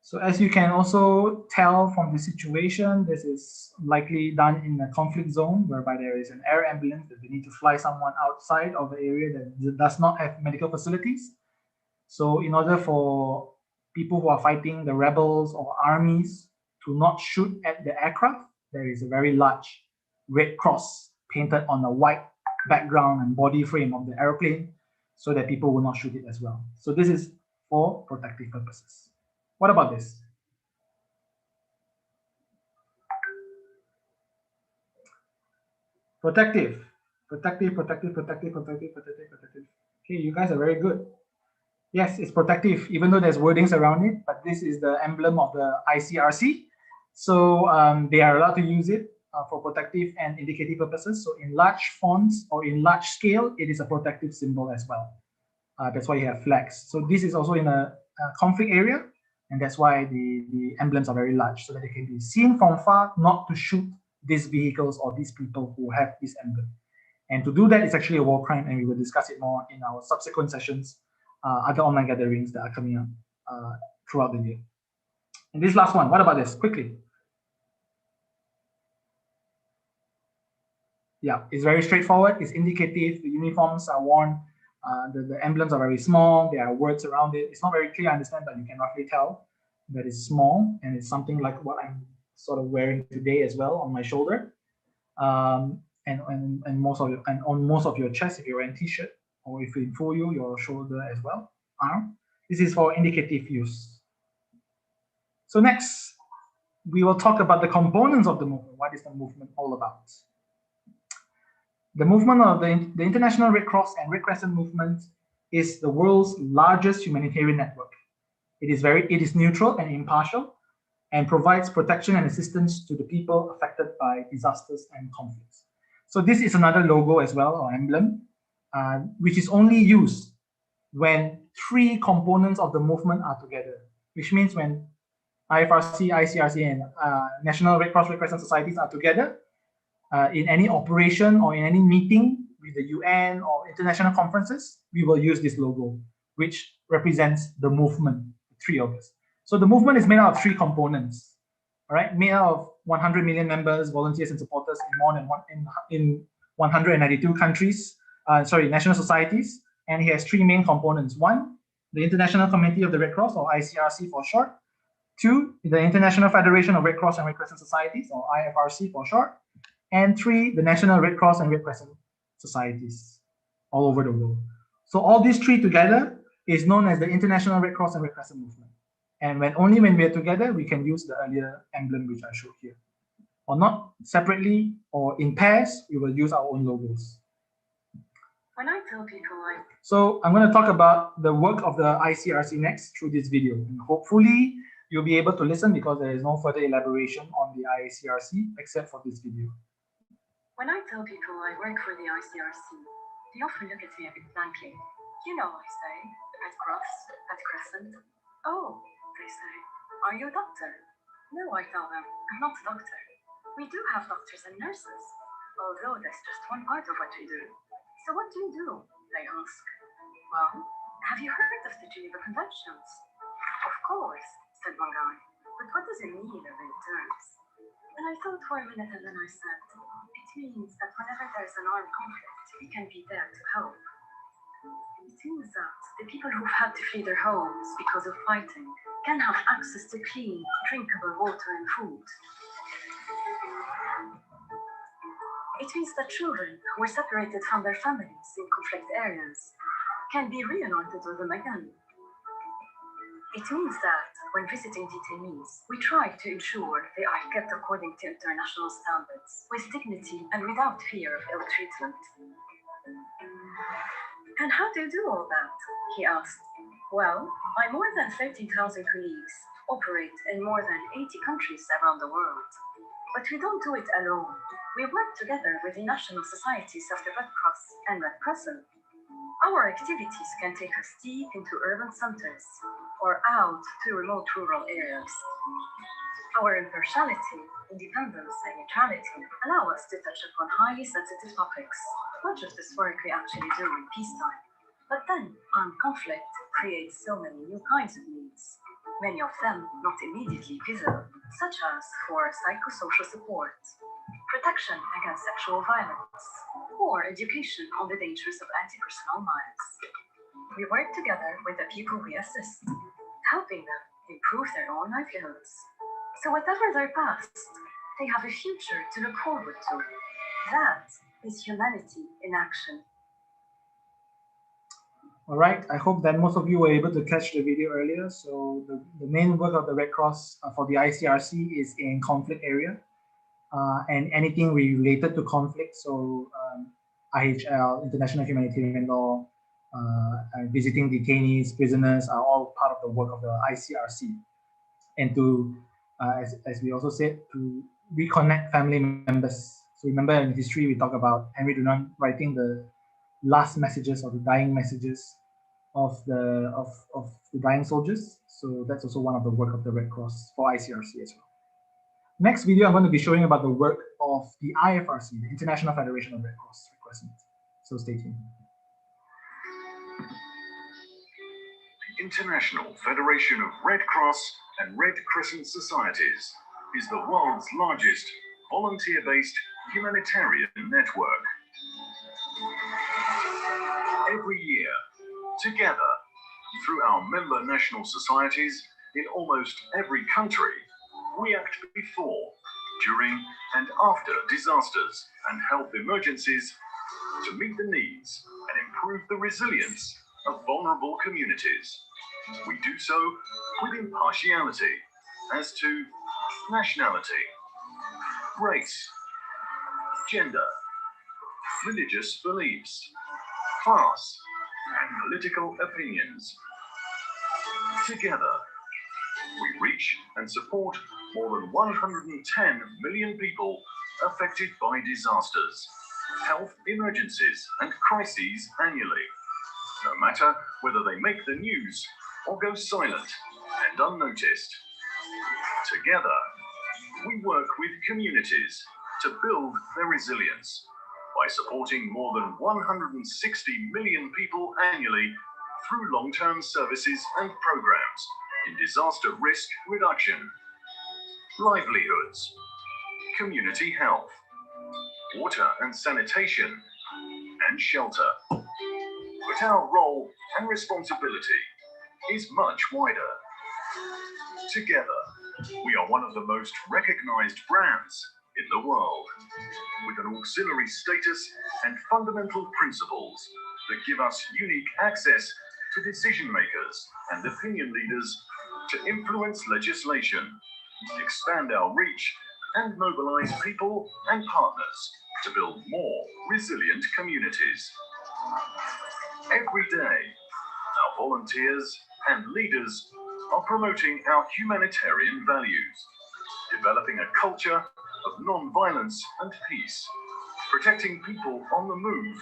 So as you can also tell from the situation, this is likely done in a conflict zone whereby there is an air ambulance that they need to fly someone outside of the area that does not have medical facilities. So in order for people who are fighting the rebels or armies to not shoot at the aircraft, there is a very large red cross painted on the white background and body frame of the airplane so that people will not shoot it as well. So this is for protective purposes. What about this? Protective, protective, protective, protective, protective, protective, protective. Okay, you guys are very good. Yes, it's protective, even though there's wordings around it, but this is the emblem of the ICRC. So they are allowed to use it for protective and indicative purposes. So in large fonts or in large scale, it is a protective symbol as well. That's why you have flags. So this is also in a conflict area, and that's why the emblems are very large, so that they can be seen from far, not to shoot these vehicles or these people who have this emblem. And to do that is actually a war crime, and we will discuss it more in our subsequent sessions, other online gatherings that are coming up throughout the year. And this last one, what about this? Quickly. Yeah, it's very straightforward. It's indicative. The uniforms are worn. The emblems are very small. There are words around it. It's not very clear, I understand, but you can roughly tell that it's small, and it's something like what I'm sort of wearing today as well on my shoulder, and on most of your chest if you're wearing t-shirt, or if in full your shoulder as well, arm. This is for indicative use. So next, we will talk about the components of the movement. What is the movement all about? The movement of the International Red Cross and Red Crescent movement is the world's largest humanitarian network. It is neutral and impartial, and provides protection and assistance to the people affected by disasters and conflicts. So this is another logo as well, or emblem, which is only used when three components of the movement are together, which means when IFRC, ICRC, and National Red Cross Red Crescent Societies are together, in any operation or in any meeting with the UN or international conferences, we will use this logo, which represents the movement, the three of us. So the movement is made out of three components, all right? Made out of 100 million members, volunteers, and supporters in more than 192 countries, national societies, and it has three main components. One, the International Committee of the Red Cross, or ICRC for short. Two, the International Federation of Red Cross and Red Crescent Societies, or IFRC for short. And three, the National Red Cross and Red Crescent Societies all over the world. So all these three together is known as the International Red Cross and Red Crescent Movement. And only when we're together, we can use the earlier emblem which I showed here. Or not separately or in pairs, we will use our own logos. When I tell people So I'm going to talk about the work of the ICRC next through this video. And hopefully you'll be able to listen because there is no further elaboration on the ICRC except for this video. When I tell people I work for the ICRC, they often look at me a bit blankly. You know, I say, at Cross, at Crescent. Oh, they say, are you a doctor? No, I tell them, I'm not a doctor. We do have doctors and nurses, although that's just one part of what we do. So what do you do? They ask. Well, have you heard of the Geneva Conventions? Of course, said one guy. But what does it mean in real terms? And I thought for a minute and then I said, it means that whenever there's an armed conflict, we can be there to help. It means that the people who've had to flee their homes because of fighting can have access to clean, drinkable water and food. It means that children who were separated from their families in conflict areas can be reunited with them again. It means that when visiting detainees, we try to ensure they are kept according to international standards, with dignity and without fear of ill treatment. And how do you do all that? He asked. Well, my more than 13,000 colleagues operate in more than 80 countries around the world. But we don't do it alone. We work together with the national societies of the Red Cross and Red Crescent. Our activities can take us deep into urban centers or out to remote rural areas. Our impartiality, independence, and neutrality allow us to touch upon highly sensitive topics, not just this work we actually do in peacetime. But then, armed conflict creates so many new kinds of needs, many of them not immediately visible, such as for psychosocial support, protection against sexual violence, or education on the dangers of anti-personnel mines. We work together with the people we assist, helping them improve their own livelihoods. So whatever their past, they have a future to look forward to. That is humanity in action. All right, I hope that most of you were able to catch the video earlier. So the main work of the Red Cross for the ICRC is in conflict area and anything related to conflict. So IHL, International Humanitarian Law, visiting detainees, prisoners are all part of the work of the ICRC. And to, as we also said, to reconnect family members. So remember in history, we talk about Henry Dunant writing the last messages or the dying messages of the dying soldiers. So that's also one of the work of the Red Cross for ICRC as well. Next video, I'm going to be showing about the work of the IFRC, the International Federation of Red Cross. So stay tuned. The International Federation of Red Cross and Red Crescent Societies is the world's largest volunteer-based humanitarian network. Every year, together, through our member national societies in almost every country, we act before, during, and after disasters and health emergencies to meet the needs and improve the resilience of vulnerable communities. We do so with impartiality as to nationality, race, gender, religious beliefs, class, and political opinions. Together, we reach and support more than 110 million people affected by disasters, health emergencies, and crises annually, no matter whether they make the news or go silent and unnoticed. Together, we work with communities to build their resilience by supporting more than 160 million people annually through long-term services and programs in disaster risk reduction, livelihoods, community health, water and sanitation, and shelter. But our role and responsibility is much wider. Together, we are one of the most recognized brands in the world, with an auxiliary status and fundamental principles that give us unique access to decision makers and opinion leaders to influence legislation, expand our reach, and mobilize people and partners to build more resilient communities. Every day, our volunteers and leaders are promoting our humanitarian values, developing a culture of non-violence and peace, protecting people on the move,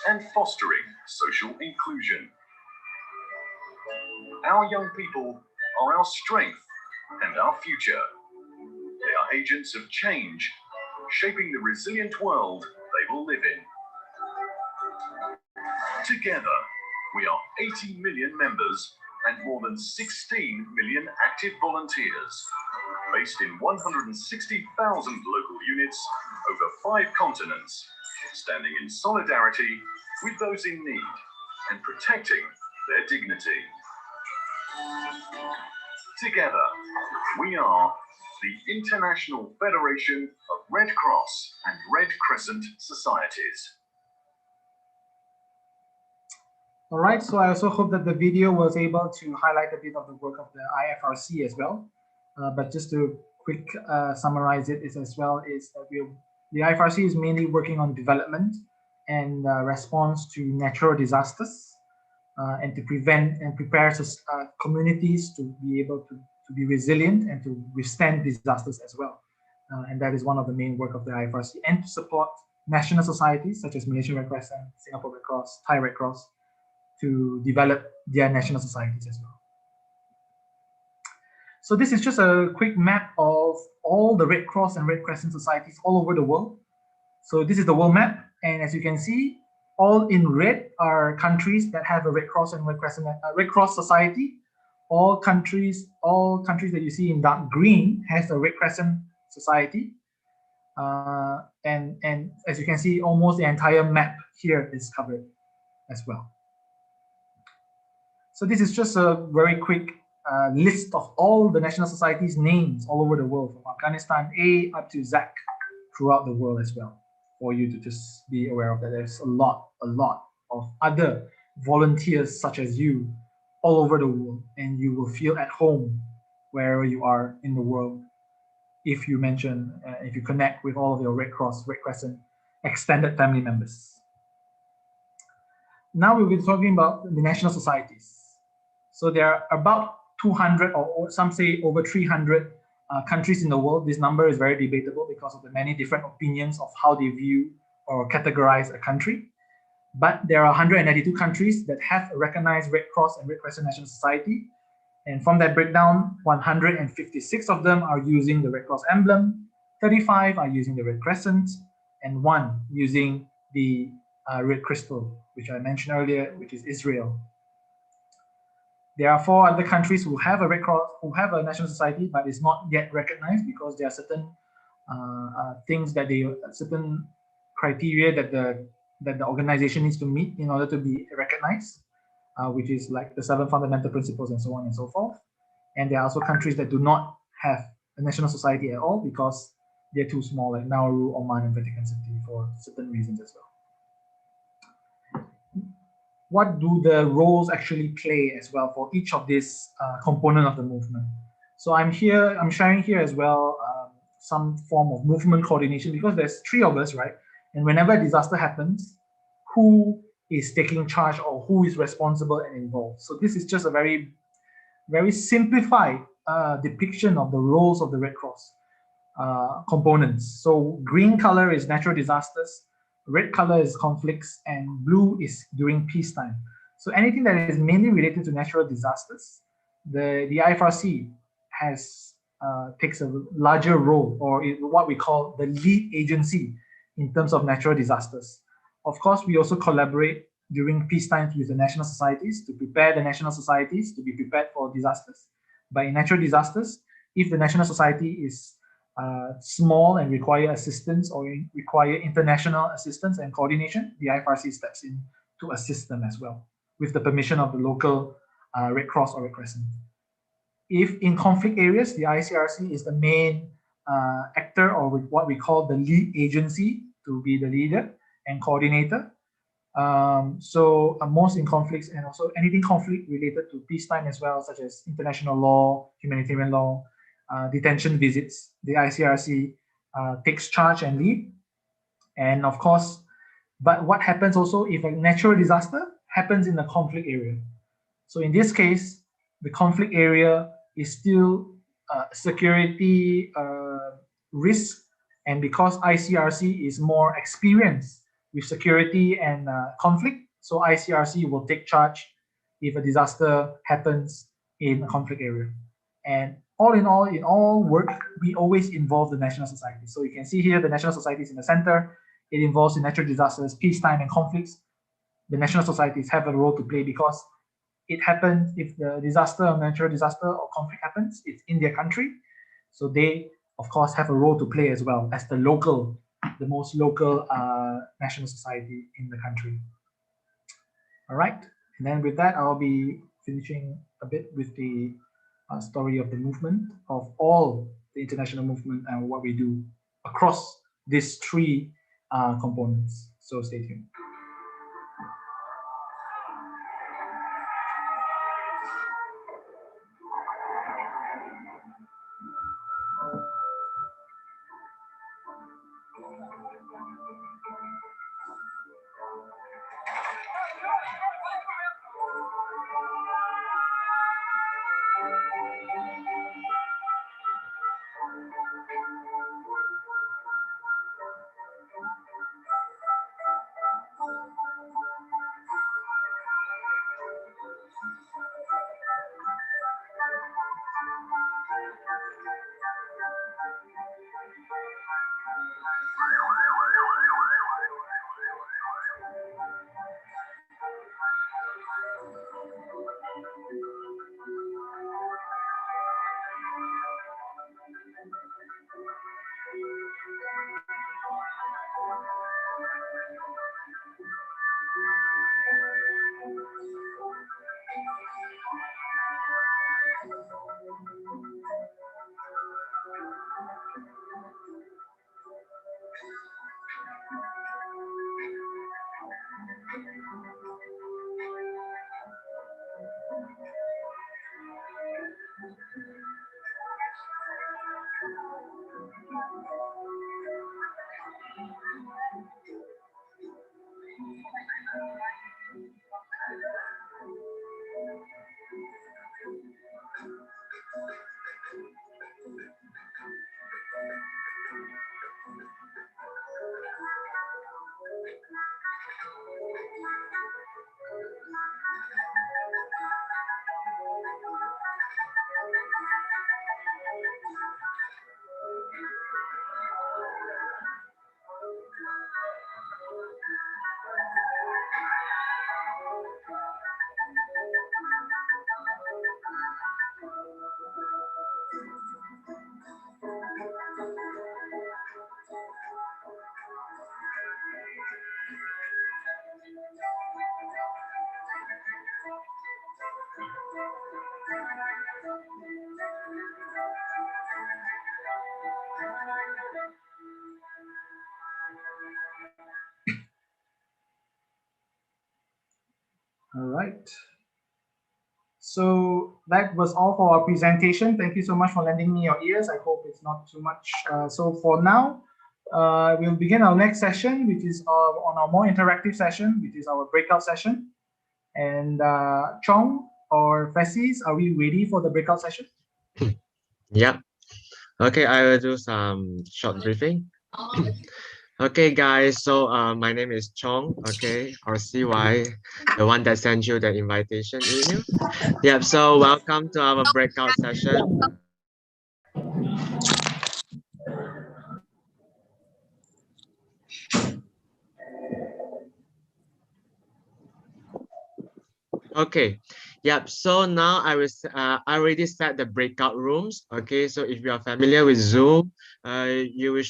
and fostering social inclusion. Our young people are our strength and our future. They are agents of change, shaping the resilient world they will live in. Together, we are 80 million members and more than 16 million active volunteers, based in 160,000 local units over 5 continents, standing in solidarity with those in need and protecting their dignity. Together, we are the International Federation of Red Cross and Red Crescent Societies. All right, so I also hope that the video was able to highlight a bit of the work of the IFRC as well. But just to quick summarize it is as well is that the IFRC is mainly working on development and response to natural disasters and to prevent and prepare communities to be able to be resilient and to withstand disasters as well. And that is one of the main work of the IFRC, and to support national societies such as Malaysian Red Crescent, Singapore Red Cross, Thai Red Cross, to develop their national societies as well. So this is just a quick map of all the Red Cross and Red Crescent societies all over the world. So this is the world map, and as you can see, all in red are countries that have a Red Cross and Red Crescent Red Cross society. All countries that you see in dark green has a Red Crescent society. And as you can see, almost the entire map here is covered as well. So this is just a very quick list of all the national societies' names all over the world, from Afghanistan A up to ZAC throughout the world as well, for you to just be aware of that. There's a lot of other volunteers such as you all over the world, and you will feel at home wherever you are in the world if you if you connect with all of your Red Cross, Red Crescent extended family members. Now we'll be talking about the national societies. So there are about 200, or some say over 300 countries in the world. This number is very debatable because of the many different opinions of how they view or categorize a country. But there are 192 countries that have a recognized Red Cross and Red Crescent National Society. And from that breakdown, 156 of them are using the Red Cross emblem, 35 are using the Red Crescent, and 1 using the Red Crystal, which I mentioned earlier, which is Israel. There are 4 other countries who have a Red Cross, who have a national society, but it's not yet recognized because there are certain certain criteria that the organization needs to meet in order to be recognized, which is like the 7 fundamental principles and so on and so forth. And there are also countries that do not have a national society at all because they're too small, like Nauru, Oman, and Vatican City, for certain reasons as well. What do the roles actually play as well for each of these component of the movement? So I'm sharing here as well some form of movement coordination, because there's 3 of us, right? And whenever a disaster happens, who is taking charge or who is responsible and involved? So this is just a very, very simplified depiction of the roles of the Red Cross components. So green color is natural disasters, red color is conflicts, and blue is during peacetime. So anything that is mainly related to natural disasters, the IFRC takes a larger role, or what we call the lead agency in terms of natural disasters. Of course, we also collaborate during peacetime with the national societies to prepare the national societies to be prepared for disasters. But in natural disasters, if the national society is small and require assistance or require international assistance and coordination, the IFRC steps in to assist them as well, with the permission of the local Red Cross or Red Crescent. If in conflict areas, the ICRC is the main actor, or with what we call the lead agency, to be the leader and coordinator. Most in conflicts, and also anything conflict related to peacetime as well, such as international law, humanitarian law, detention visits, the ICRC takes charge and lead. And of course, But what happens also if a natural disaster happens in a conflict area? So in this case, the conflict area is still security risk, and because ICRC is more experienced with security and conflict, so ICRC will take charge if a disaster happens in a conflict area. And all in all work, we always involve the national society. So you can see here the national society is in the center. It involves in natural disasters, peacetime, and conflicts. The national societies have a role to play because it happens if the disaster or natural disaster or conflict happens, it's in their country. So they, of course, have a role to play as well as the most local national society in the country. All right. And then with that, I'll be finishing a bit with the story of the movement of all the international movement and what we do across these three components. So stay tuned. All right. So that was all for our presentation. Thank you so much for lending me your ears. I hope it's not too much. So for now, we'll begin our next session, which is on our more interactive session, which is our breakout session. And Chong or Fessis, are we ready for the breakout session? Yeah. Okay, I will do some short briefing. Okay, guys, so my name is Chong, okay, or CY, the one that sent you the invitation email. Yep, so welcome to our breakout session. Okay, yep, so now I already set the breakout rooms. Okay, so if you are familiar with Zoom, you will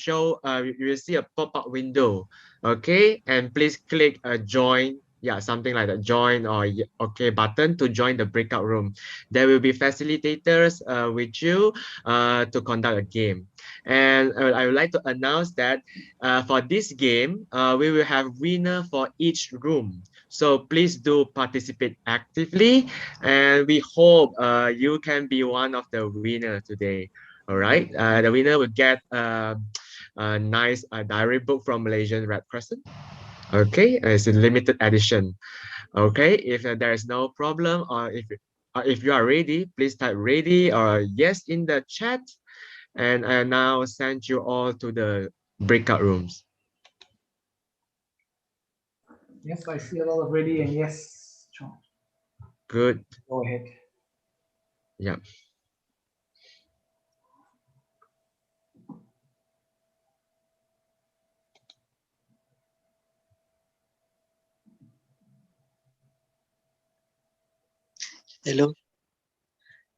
see a pop-up window. Okay, and please click join, yeah, something like that, join or okay button to join the breakout room. There will be facilitators with you to conduct a game. And I would like to announce that for this game, we will have winner for each room. So please do participate actively, and we hope you can be one of the winner today. All right, the winner will get a nice diary book from Malaysian Red Crescent. Okay, it's a limited edition. Okay, if there is no problem, or if you are ready, please type ready or yes in the chat, and I now send you all to the breakout rooms. Yes, I see a lot of ready and yes, Sean. Good. Go ahead. Yeah. Hello.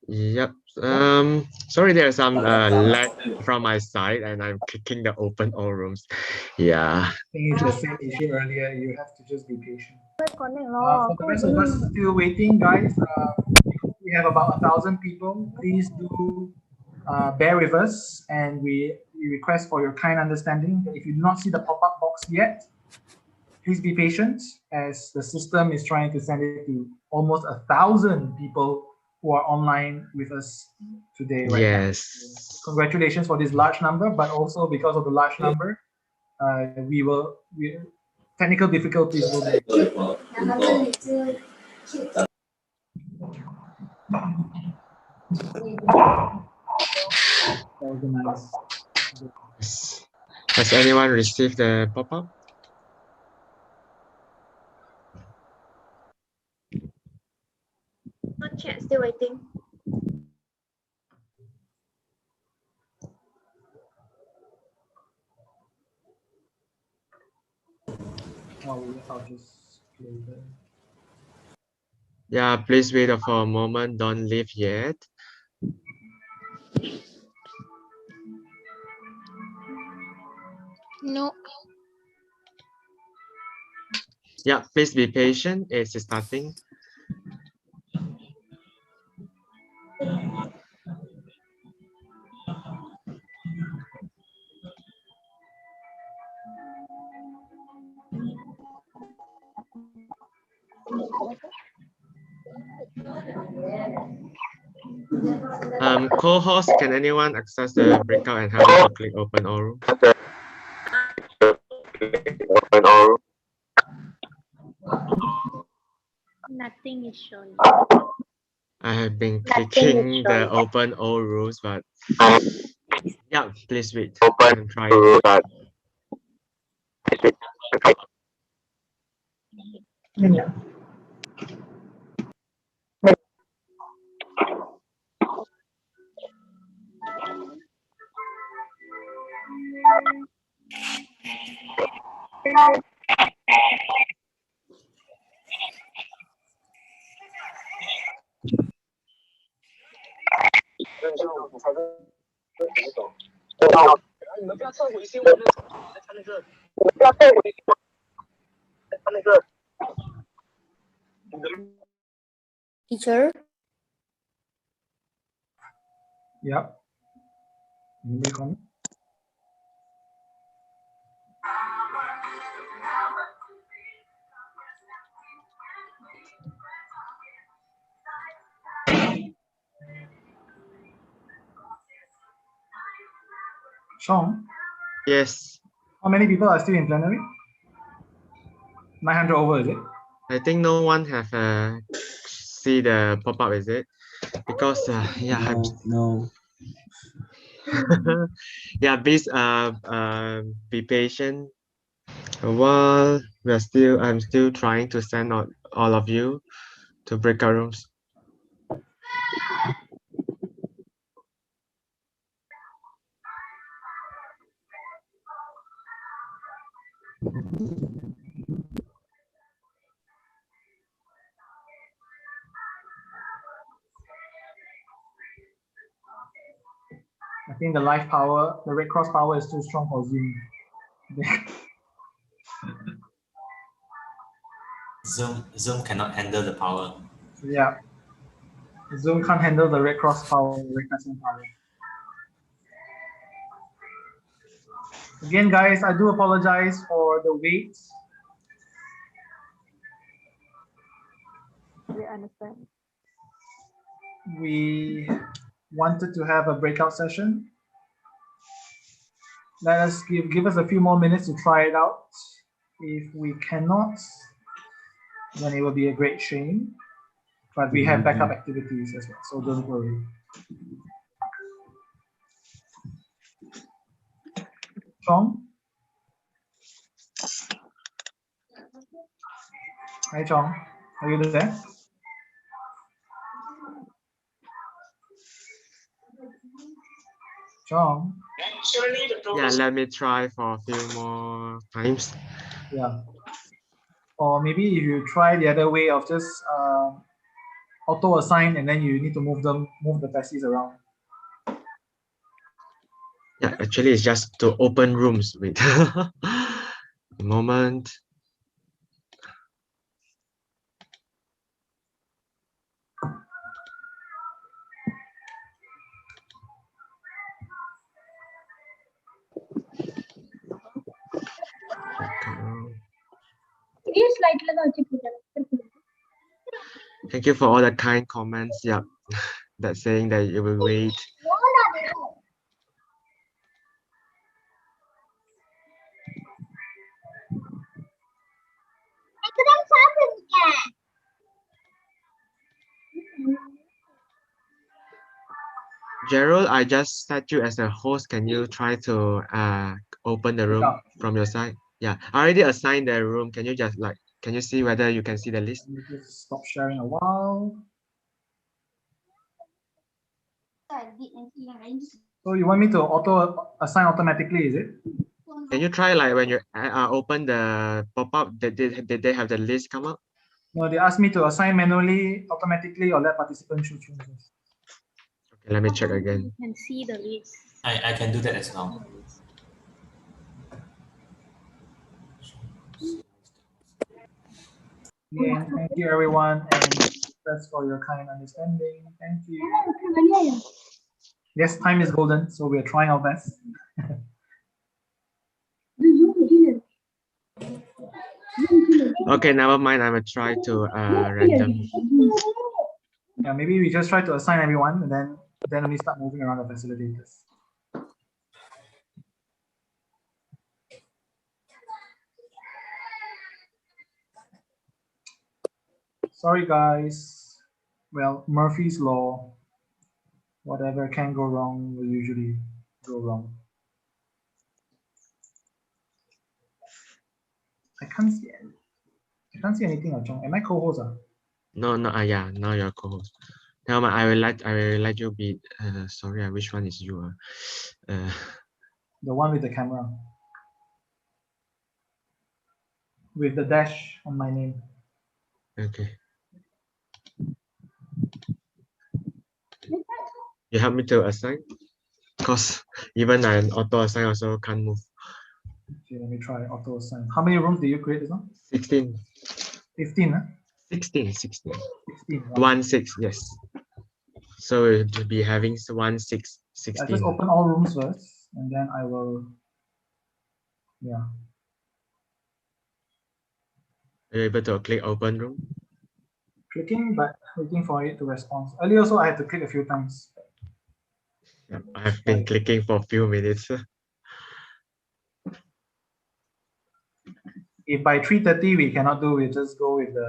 Yep. Sorry, there's some lag from my side, and I'm clicking the open all rooms. Yeah. I think it's the same issue earlier. You have to just be patient. For the rest of us still waiting, guys, we have about 1,000 people. Please do bear with us, and we request for your kind understanding. If you do not see the pop-up box yet, please be patient, as the system is trying to send it to almost 1,000 people who are online with us today. Right now. Yes. Congratulations for this large number, but also because of the large number, technical difficulties will be organized. Has anyone received the pop-up? Not yet, still waiting. Oh, I'll just play the... Yeah, please wait for a moment. Don't leave yet. No. Yeah, please be patient. It's starting. Co-host, can anyone access the breakout and help me to click open all room? Nothing is shown. I have been clicking the open all rules, but yeah, please wait. I'm trying. Yeah. Teacher? Yep. Anybody comment? Sean, Yes, how many people are still in plenary? 900 over, is it? I think no one have see the pop-up, is it? Because yeah, No. yeah, please be patient a while. I'm still trying to send out all of you to breakout rooms. I think the live power, the Red Cross power is too strong for Zoom. Zoom cannot handle the power. Yeah. Zoom can't handle the Red Cross power, the Red Crescent power. Again, guys, I do apologize for the wait. We understand. We wanted to have a breakout session. Let us give us a few more minutes to try it out. If we cannot, then it will be a great shame. But we have backup activities as well, so don't worry. Chong? Hi, Chong. Are you there? Chong? Yeah, let me try for a few more times. Yeah. Or maybe if you try the other way of just auto assign and then you need to move the PASIs around. Yeah, actually, it's just to open rooms with a moment. Thank you for all the kind comments. Yeah, that's saying that you will wait. Gerald, I just set you as a host. Can you try to open the room from your side? Yeah, I already assigned the room. Can you just can you see whether you can see the list? Let me just stop sharing a while. So you want me to auto assign automatically, is it? Can you try when you open the pop-up, did they have the list come up? No, they asked me to assign manually, automatically, or let participants choose. Okay, let me check again. You can see the list. I can do that as well. Yeah, thank you everyone, and thanks for your kind understanding. Thank you. Yes, time is golden, so we're trying our best. Okay, never mind. I will try to random. Yeah, maybe we just try to assign everyone, and then we start moving around the facilitators. Sorry, guys. Well, Murphy's Law. Whatever can go wrong will usually go wrong. I can't see anything, Chong. Am I co-host? No, yeah, now you're co-host. Now I will let you be. Sorry, which one is you? The one with the camera, with the dash on my name. Okay. You help me to assign, because even an auto assign also can't move. Okay, let me try auto assign. How many rooms did you create this one? 16. 15, huh? 16. 16. 16, yes. So we'll be having 16. I just open all rooms first, and then I will, yeah. Are you able to click open room? Clicking, but waiting for it to respond. Earlier also, I had to click a few times. Yeah, I've been clicking for a few minutes. If by 3:30 we cannot do, we just go with the.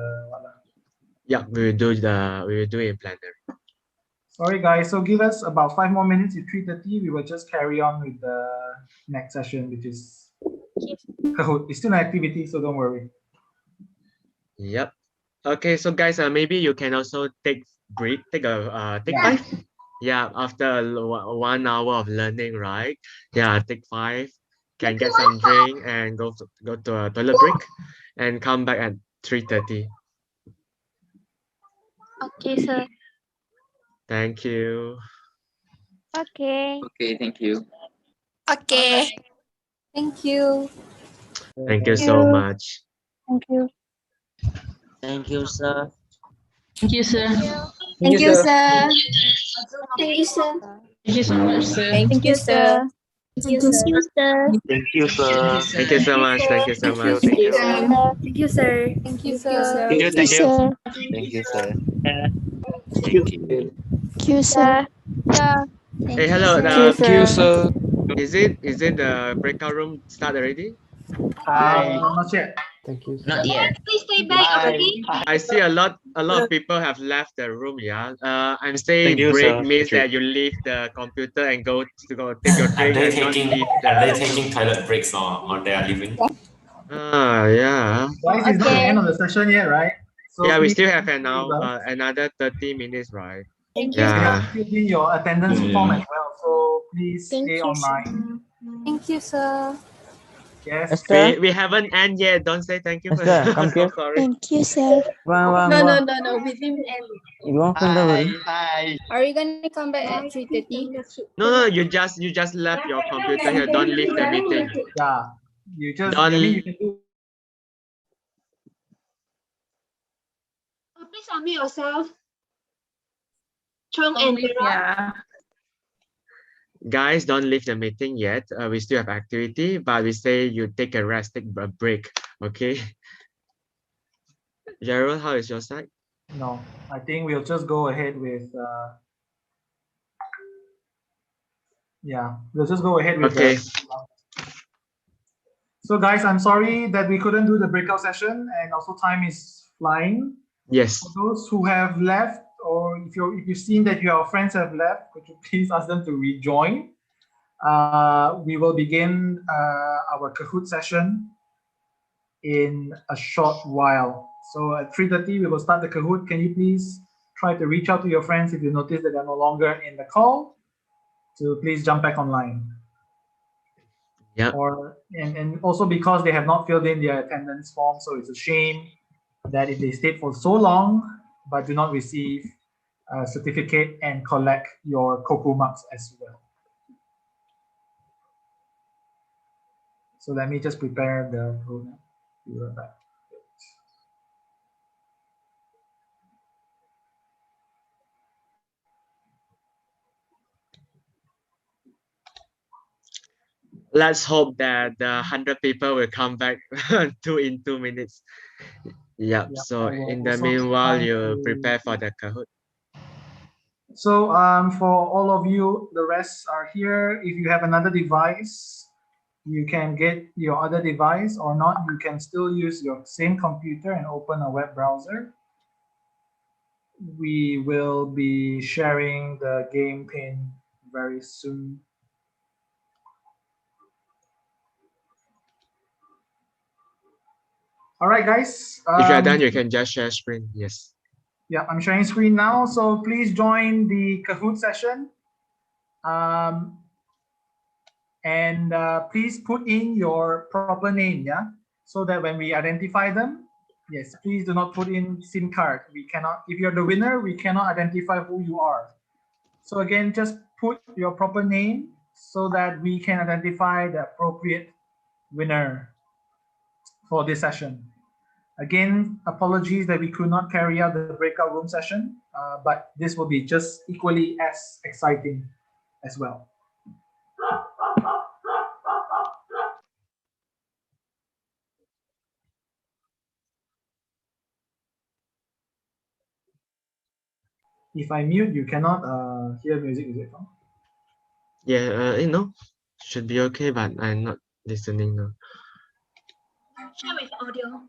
Yeah, we will do it in plenary. Sorry guys, so give us about 5 more minutes. At 3:30, we will just carry on with the next session, which is Kahoot. It's still an activity, so don't worry. Yep. Okay, so guys, maybe you can also take break, take 5. Yeah, after 1 hour of learning, right? Yeah, take 5. Can get some drink and go to a toilet break, and come back at 3:30. Okay, sir. Thank you. Okay. Okay, thank you. Okay. Thank you. Thank you so much. Thank you. Thank you, sir. Thank you, sir. Thank you, sir. Thank you, sir. Thank you so much, sir. Thank you, sir. Thank you, sir. Thank you, sir. Thank you so much. Thank you so much. Thank you, sir. Thank you, sir. Thank you, Thank you. sir. Thank you, sir. Thank you. Thank you, sir. Hey, hello. Thank you, sir. Is it the breakout room start already? Not yet. Thank you. Not yet. Please stay back, okay? I see a lot of people have left the room. Yeah. I'm saying Thank you, break sir. means Thank that you leave the computer and go take your Are drink they and not taking leave are they the. taking toilet breaks or they are leaving? Yeah. Guys, it's not the end of the session yet, right? So Yeah, we please still have stay with us. another 30 minutes, right? Thank you, You Yeah. have filled in your attendance form as well, so please Thank stay you, online. Thank you, sir. Yes. Esther, We haven't end yet. Don't say thank you. Esther, come So here. sorry. Thank you, sir. Wang, No, wang. we didn't end. Wang from the room. Are we gonna come back at 3:30? No, you just left your computer here. Don't leave the meeting. Yeah. You just, I Don't. mean, you can do. Please unmute yourself. Chong and Vera. Yeah. Guys, don't leave the meeting yet. We still have activity, but we say you take a rest, take a break. Okay. Gerald, how is your side? No, I think we'll just go ahead with. Yeah, we'll just go ahead with. Okay. So guys, I'm sorry that we couldn't do the breakout session, and also time is flying. Yes. For those who have left, or if you've seen that your friends have left, could you please ask them to rejoin? We will begin our Kahoot session in a short while. So at 3:30 we will start the Kahoot. Can you please try to reach out to your friends if you notice that they're no longer in the call, to please jump back online. Yeah. And also because they have not filled in their attendance form, so it's a shame that if they stayed for so long but do not receive a certificate and collect your COCO marks as well. So let me just prepare the program. Be right back. Let's hope that the 100 people will come back in 2 minutes. Yep. So in the meanwhile, you prepare for the Kahoot. So for all of you, the rest are here. If you have another device, you can get your other device, or not, you can still use your same computer and open a web browser. We will be sharing the game pin very soon. All right, guys. If you are done, you can just share screen. Yes. Yeah, I'm sharing screen now. So please join the Kahoot session. And please put in your proper name, yeah? So that when we identify them, yes, please do not put in SIM card. We cannot, if you're the winner, we cannot identify who you are. So again, just put your proper name so that we can identify the appropriate winner for this session. Again, apologies that we could not carry out the breakout room session, but this will be just equally as exciting as well. If I mute, you cannot hear music, is it? Yeah, should be okay, but I'm not listening now. Share with audio.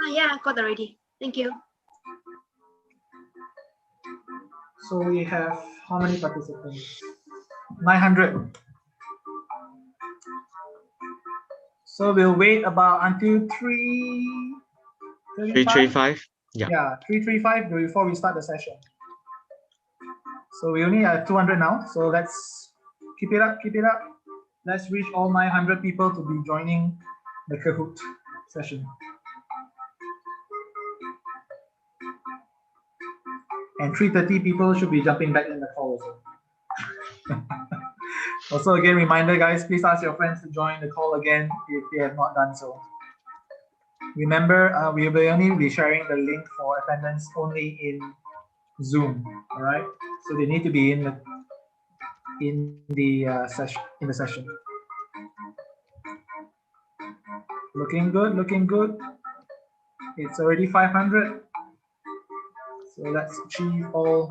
Yeah, got already. Thank you. So we have how many participants? 900. So we'll wait about until 335. Yeah. Yeah, 335 before we start the session. So we only have 200 now. So let's keep it up, keep it up. Let's reach all 900 people to be joining the Kahoot session. And 330 people should be jumping back in the call also. Also, again, reminder, guys, please ask your friends to join the call again if they have not done so. Remember, we will only be sharing the link for attendance only in Zoom. All right, so they need to be in the session. Looking good, looking good. It's already 500. So let's achieve all.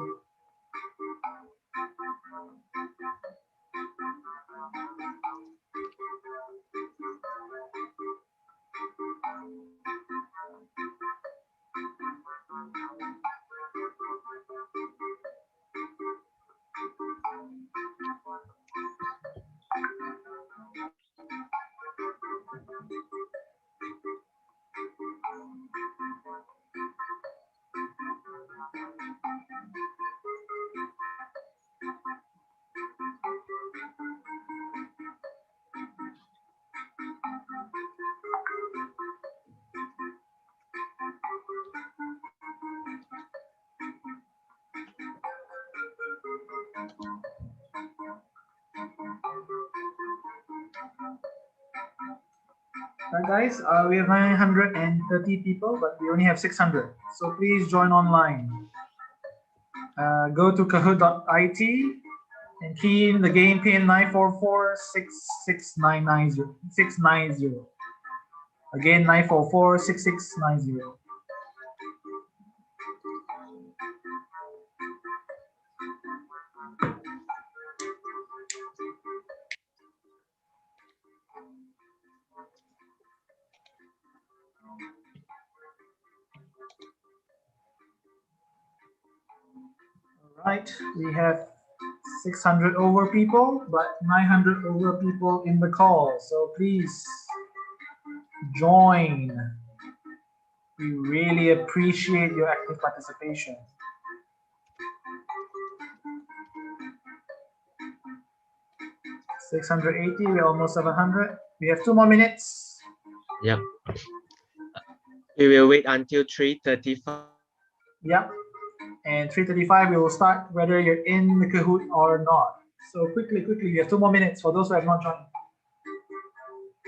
Right, guys, we have 930 people, but we only have 600. So please join online. Go to kahoot.it and key in the game pin 944-66990. Again, 944-6690. Right, we have 600 over people, but 900 over people in the call. So please join. We really appreciate your active participation. $680, we're almost 700. We have 2 more minutes. Yeah. We will wait until 3:35. Yep. And 3:35, we will start whether you're in the Kahoot or not. So quickly, we have 2 more minutes for those who have not joined.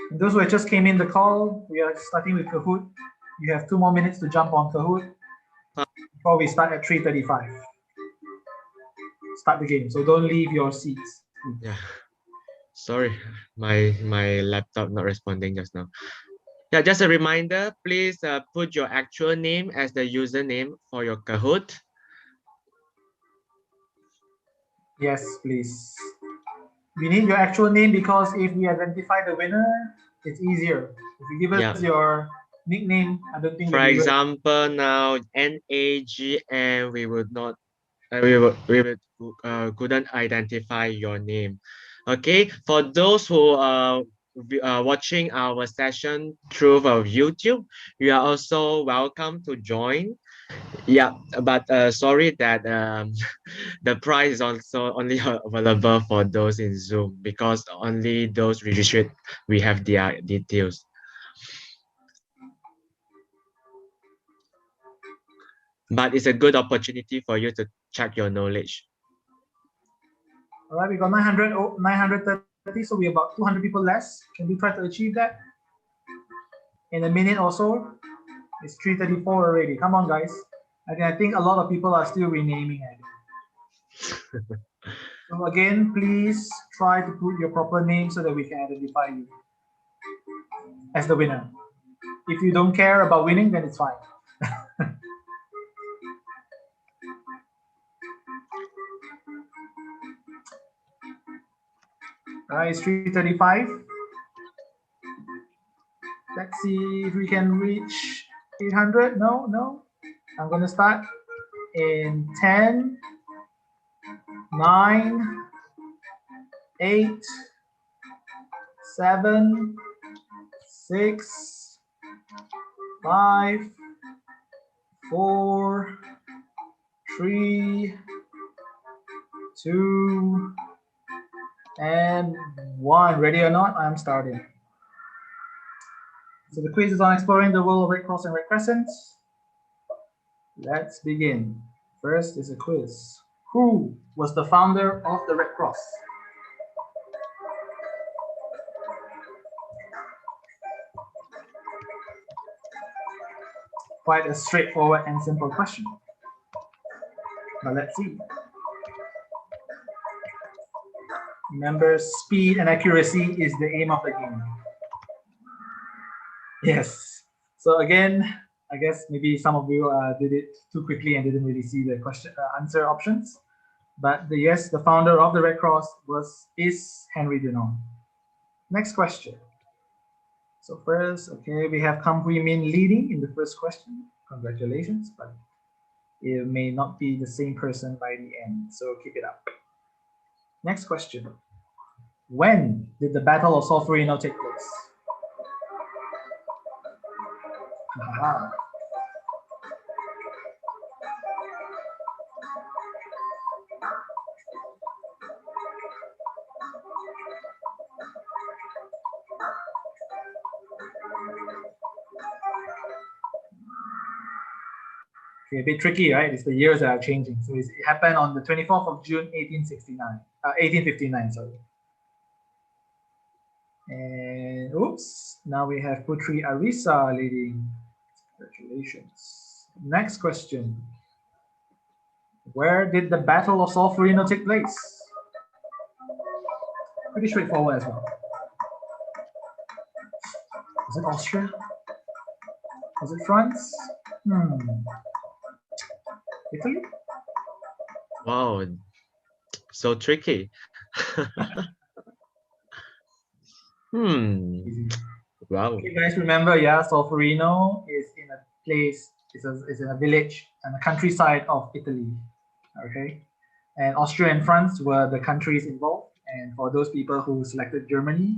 And those who just came in the call, we are starting with Kahoot. You have 2 more minutes to jump on Kahoot before we start at 3:35. Start the game, so don't leave your seats. Yeah. Sorry, my laptop not responding just now. Yeah, just a reminder, please put your actual name as the username for your Kahoot. Yes, please. We need your actual name because if we identify the winner, it's easier. If you give us your nickname, I don't think. For example, now NAGM, we would not, couldn't identify your name. Okay, for those who are watching our session through YouTube, you are also welcome to join. Yeah, but sorry that the price is also only available for those in Zoom because only those registered we have their details. But it's a good opportunity for you to check your knowledge. All right, we got 930, so we're about 200 people less. Can we try to achieve that in a minute or so? It's 3:34 already. Come on, guys. I think a lot of people are still renaming it. So again, please try to put your proper name so that we can identify you as the winner. If you don't care about winning, then it's fine. Right, it's 3:35. Let's see if we can reach 800. No. I'm gonna start in 10, 9, 8, 7, 6, 5, 4, 3, 2, and 1. Ready or not, I'm starting. So the quiz is on exploring the world of Red Cross and Red Crescent. Let's begin. First is a quiz. Who was the founder of the Red Cross? Quite a straightforward and simple question. But let's see. Remember, speed and accuracy is the aim of the game. Yes. So again, I guess maybe some of you did it too quickly and didn't really see the question answer options. But yes, the founder of the Red Cross is Henry Dunant. Next question. So first, okay, we have Kam Hui Min leading in the first question. Congratulations, but it may not be the same person by the end. So keep it up. Next question. When did the Battle of Solferino take place? Aha. Okay, a bit tricky, right? It's the years that are changing. So it happened on the 24th of June, 1859, sorry. And oops, now we have Putri Arisa leading. Congratulations. Next question. Where did the Battle of Solferino take place? Pretty straightforward as well. Is it Austria? Is it France? Italy? Wow, so tricky. Wow. You guys remember, yeah, Solferino is in a place, is in a village and a countryside of Italy. Okay. And Austria and France were the countries involved. And for those people who selected Germany,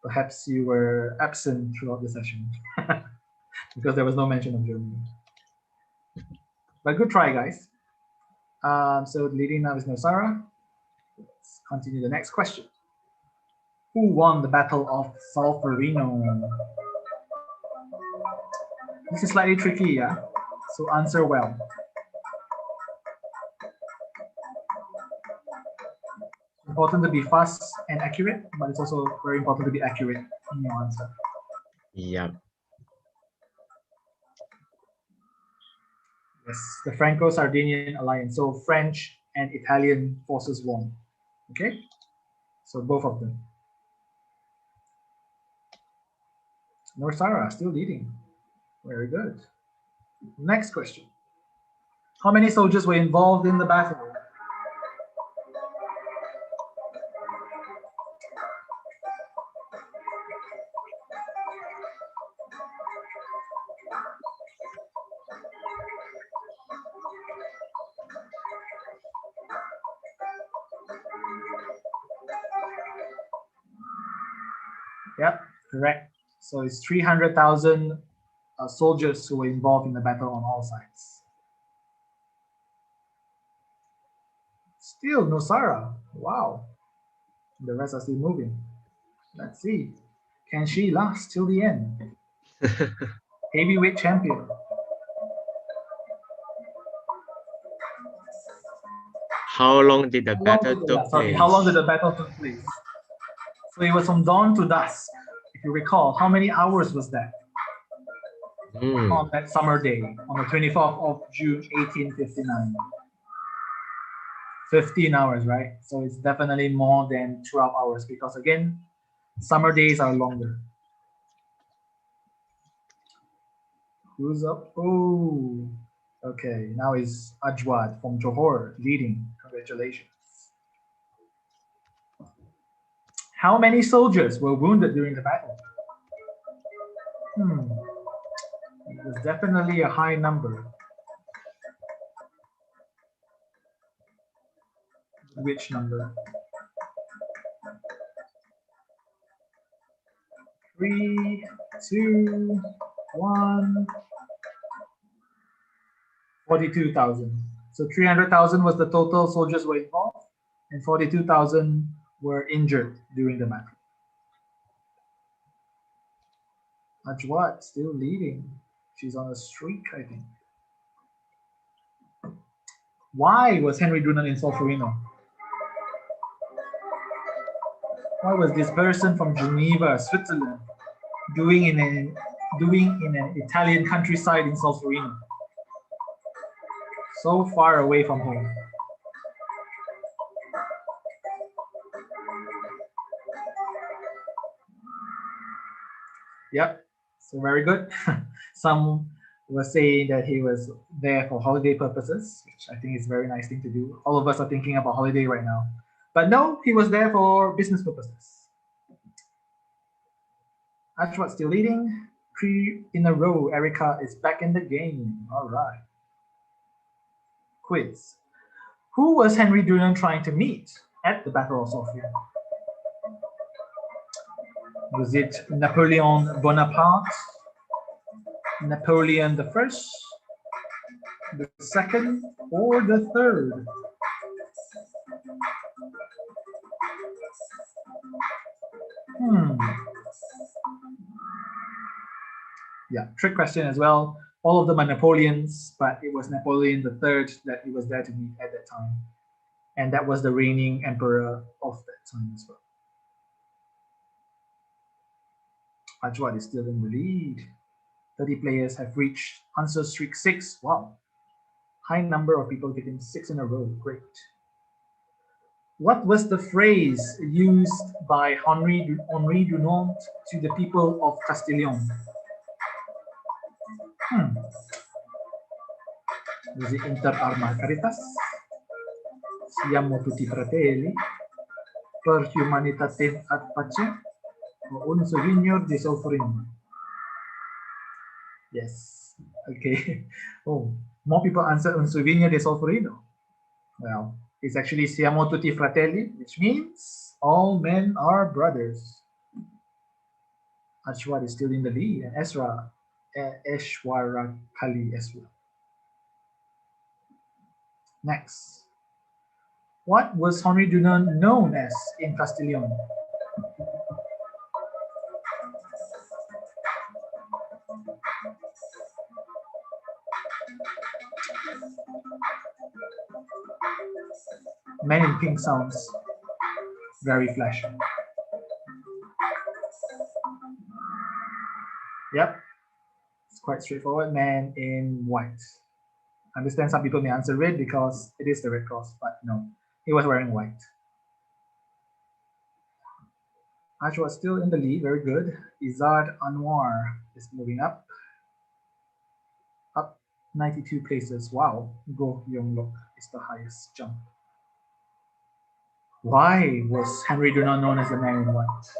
perhaps you were absent throughout the session because there was no mention of Germany. But good try, guys. So leading now is Nosara. Let's continue the next question. Who won the Battle of Solferino? This is slightly tricky, yeah? So answer well. It's important to be fast and accurate, but it's also very important to be accurate in your answer. Yeah. Yes, the Franco-Sardinian alliance. So French and Italian forces won. Okay, so both of them. Norsara still leading. Very good. Next question. How many soldiers were involved in the battle? Yep, correct. So it's 300,000 soldiers who were involved in the battle on all sides. Still Nosara. Wow. The rest are still moving. Let's see. Can she last till the end? Heavyweight champion. How long did the battle take place? How long did the battle take place? So it was from dawn to dusk. If you recall, how many hours was that? On that summer day, on the 24th of June, 1859. 15 hours, right? So it's definitely more than 12 hours because again, summer days are longer. Who's up? Oh, okay. Now is Ajwad from Johor leading. Congratulations. How many soldiers were wounded during the battle? It was definitely a high number. Which number? 3, 2, 1. 42,000. So 300,000 was the total soldiers were involved, and 42,000 were injured during the battle. Ajwat still leading. She's on a streak, I think. Why was Henry Dunant in Solferino? What was this person from Geneva, Switzerland, doing in an Italian countryside in Solferino? So far away from home. Yep, so very good. Some were saying that he was there for holiday purposes, which I think is a very nice thing to do. All of us are thinking about holiday right now. But no, he was there for business purposes. Ashwat still leading. 3 in a row. Erica is back in the game. All right. Quiz. Who was Henry Dunant trying to meet at the Battle of Solferino? Was it Napoleon Bonaparte, Napoleon the First, the second, or the third? Yeah, trick question as well. All of them are Napoleons, but it was Napoleon III that he was there to meet at that time. And that was the reigning emperor of that time as well. Ajwad is still in the lead. 30 players have reached answer streak 6. Wow. High number of people getting 6 in a row. Great. What was the phrase used by Henri Dunant to the people of Castillon? Was it inter arma caritas? Siamo tutti fratelli? Per humanitate ad pace? Or un souvenir de Solferino? Yes. Okay. Oh, more people answered un souvenir de Solferino. Well, it's actually siamo tutti fratelli, which means all men are brothers. Ashwad is still in the lead, and Eshwara Kali as well. Next. What was Henri Dunant known as in Castillon? Men in Pink sounds very flashy. Yep, it's quite straightforward. Man in white. I understand some people may answer red because it is the Red Cross, but no, he was wearing white. Ash was still in the lead, very good. Izad Anwar is moving up. Up 92 places. Wow, Go Yonglok is the highest jump. Why was Henri Dunant known as the man in white?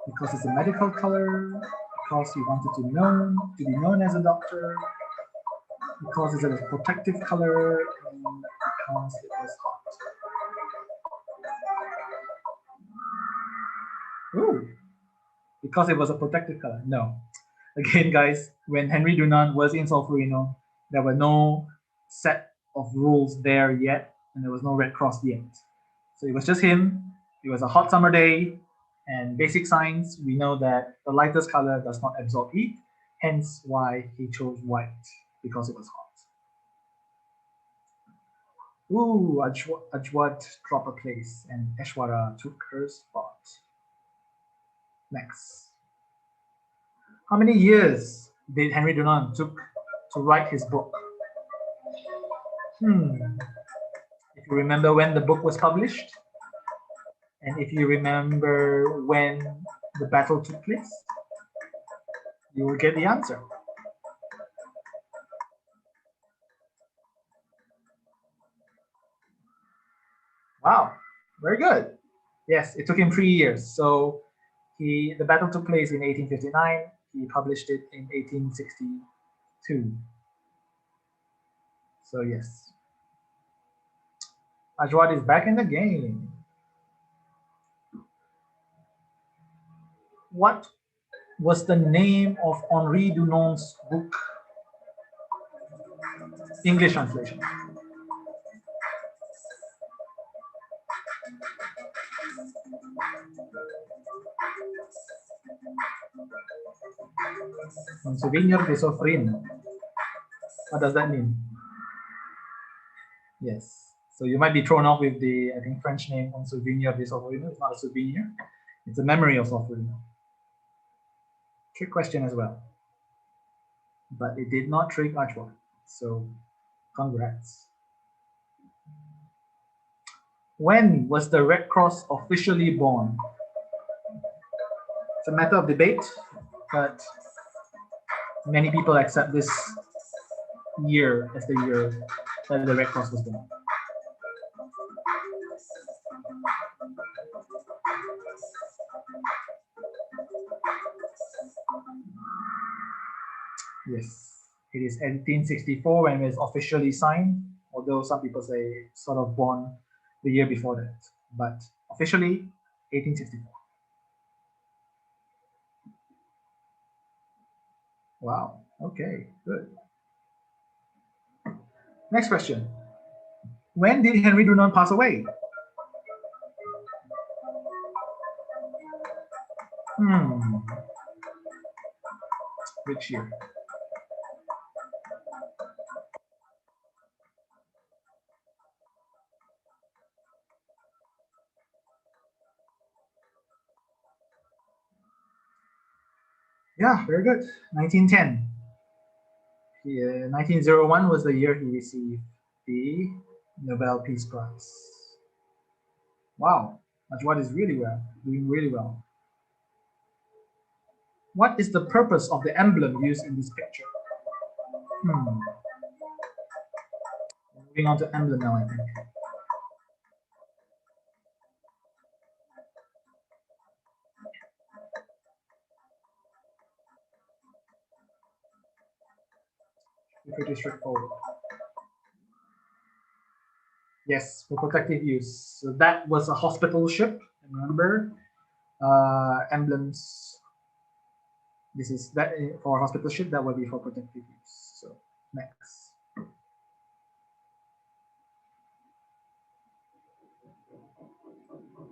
Because it's a medical color, because he wanted to be known as a doctor, because it's a protective color, and because it was hot. Ooh, because it was a protective color. No. Again, guys, when Henri Dunant was in Solferino, there were no set of rules there yet, and there was no Red Cross yet. So it was just him. It was a hot summer day, and basic science, we know that the lightest color does not absorb heat, hence why he chose white, because it was hot. Ooh, Ajwad dropped a place, and Eshwara took her spot. Next. How many years did Henri Dunant took to write his book? If you remember when the book was published, and if you remember when the battle took place, you will get the answer. Wow, very good. Yes, it took him 3 years. So the battle took place in 1859. He published it in 1862. So yes, Ajwad is back in the game. What was the name of Henri Dunant's book? English translation. Un souvenir de Solferino. What does that mean? Yes. So you might be thrown off with the, I think, French name Un souvenir de Solferino. It's not a souvenir. It's a memory of Solferino. Trick question as well. But it did not trick Ajwad. So congrats. When was the Red Cross officially born? It's a matter of debate, but many people accept this year as the year that the Red Cross was born. Yes, it is 1864 when it was officially signed, although some people say sort of born the year before that, but officially 1864. Wow, okay, good. Next question. When did Henri Dunant pass away? Which year? Yeah, very good. 1910. 1901 was the year he received the Nobel Peace Prize. Wow, Najwad is really well, doing really well. What is the purpose of the emblem used in this picture? Moving on to emblem now, I think. Pretty straightforward. Yes, for protective use. So that was a hospital ship. Remember, emblems. This is that for a hospital ship. That would be for protective use. So next.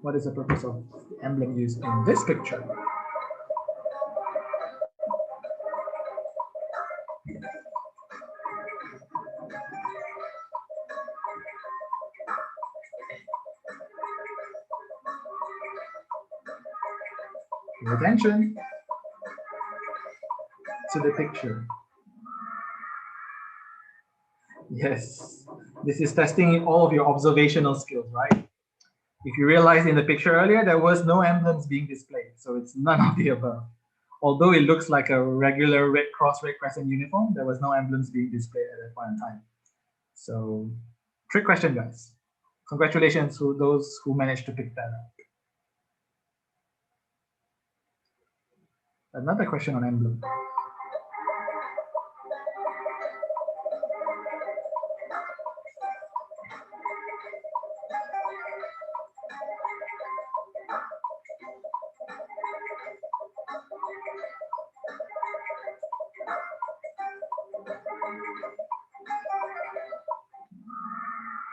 What is the purpose of the emblem used in this picture? Pay attention to the picture. Yes, this is testing all of your observational skills, right? If you realized in the picture earlier, there was no emblems being displayed, so it's none of the above. Although it looks like a regular Red Cross, Red Crescent uniform, there was no emblems being displayed at that point in time. So, trick question, guys. Congratulations to those who managed to pick that up. Another question on emblem.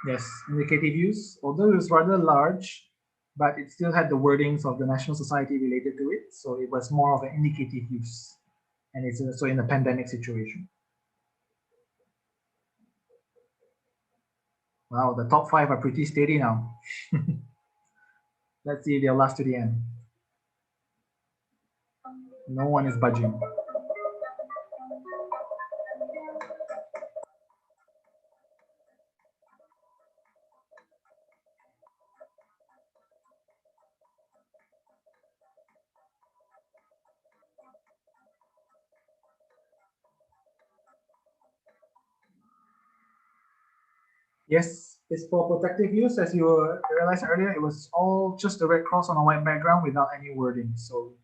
Yes, indicative use, although it was rather large, but it still had the wordings of the National Society related to it, so it was more of an indicative use. And it's also in a pandemic situation. Wow, the top 5 are pretty steady now. Let's see if they'll last to the end. No one is budging. Yes, it's for protective use. As you realized earlier, it was all just the Red Cross on a white background without any wording. So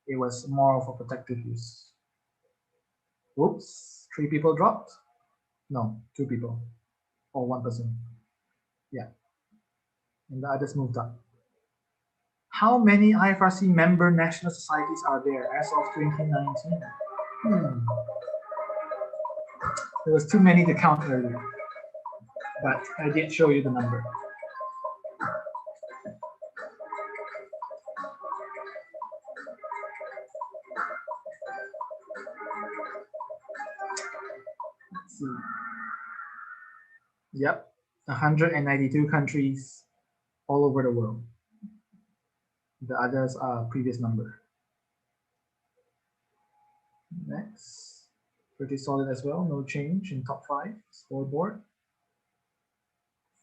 it was more of a protective use. Oops, 3 people dropped. No, 2 people or 1 person. Yeah, and the others moved up. How many IFRC member national societies are there as of 2019? There was too many to count earlier, but I did show you the number. Let's see. Yep, 192 countries all over the world. The others are previous number. Next, pretty solid as well, no change in top 5 scoreboard.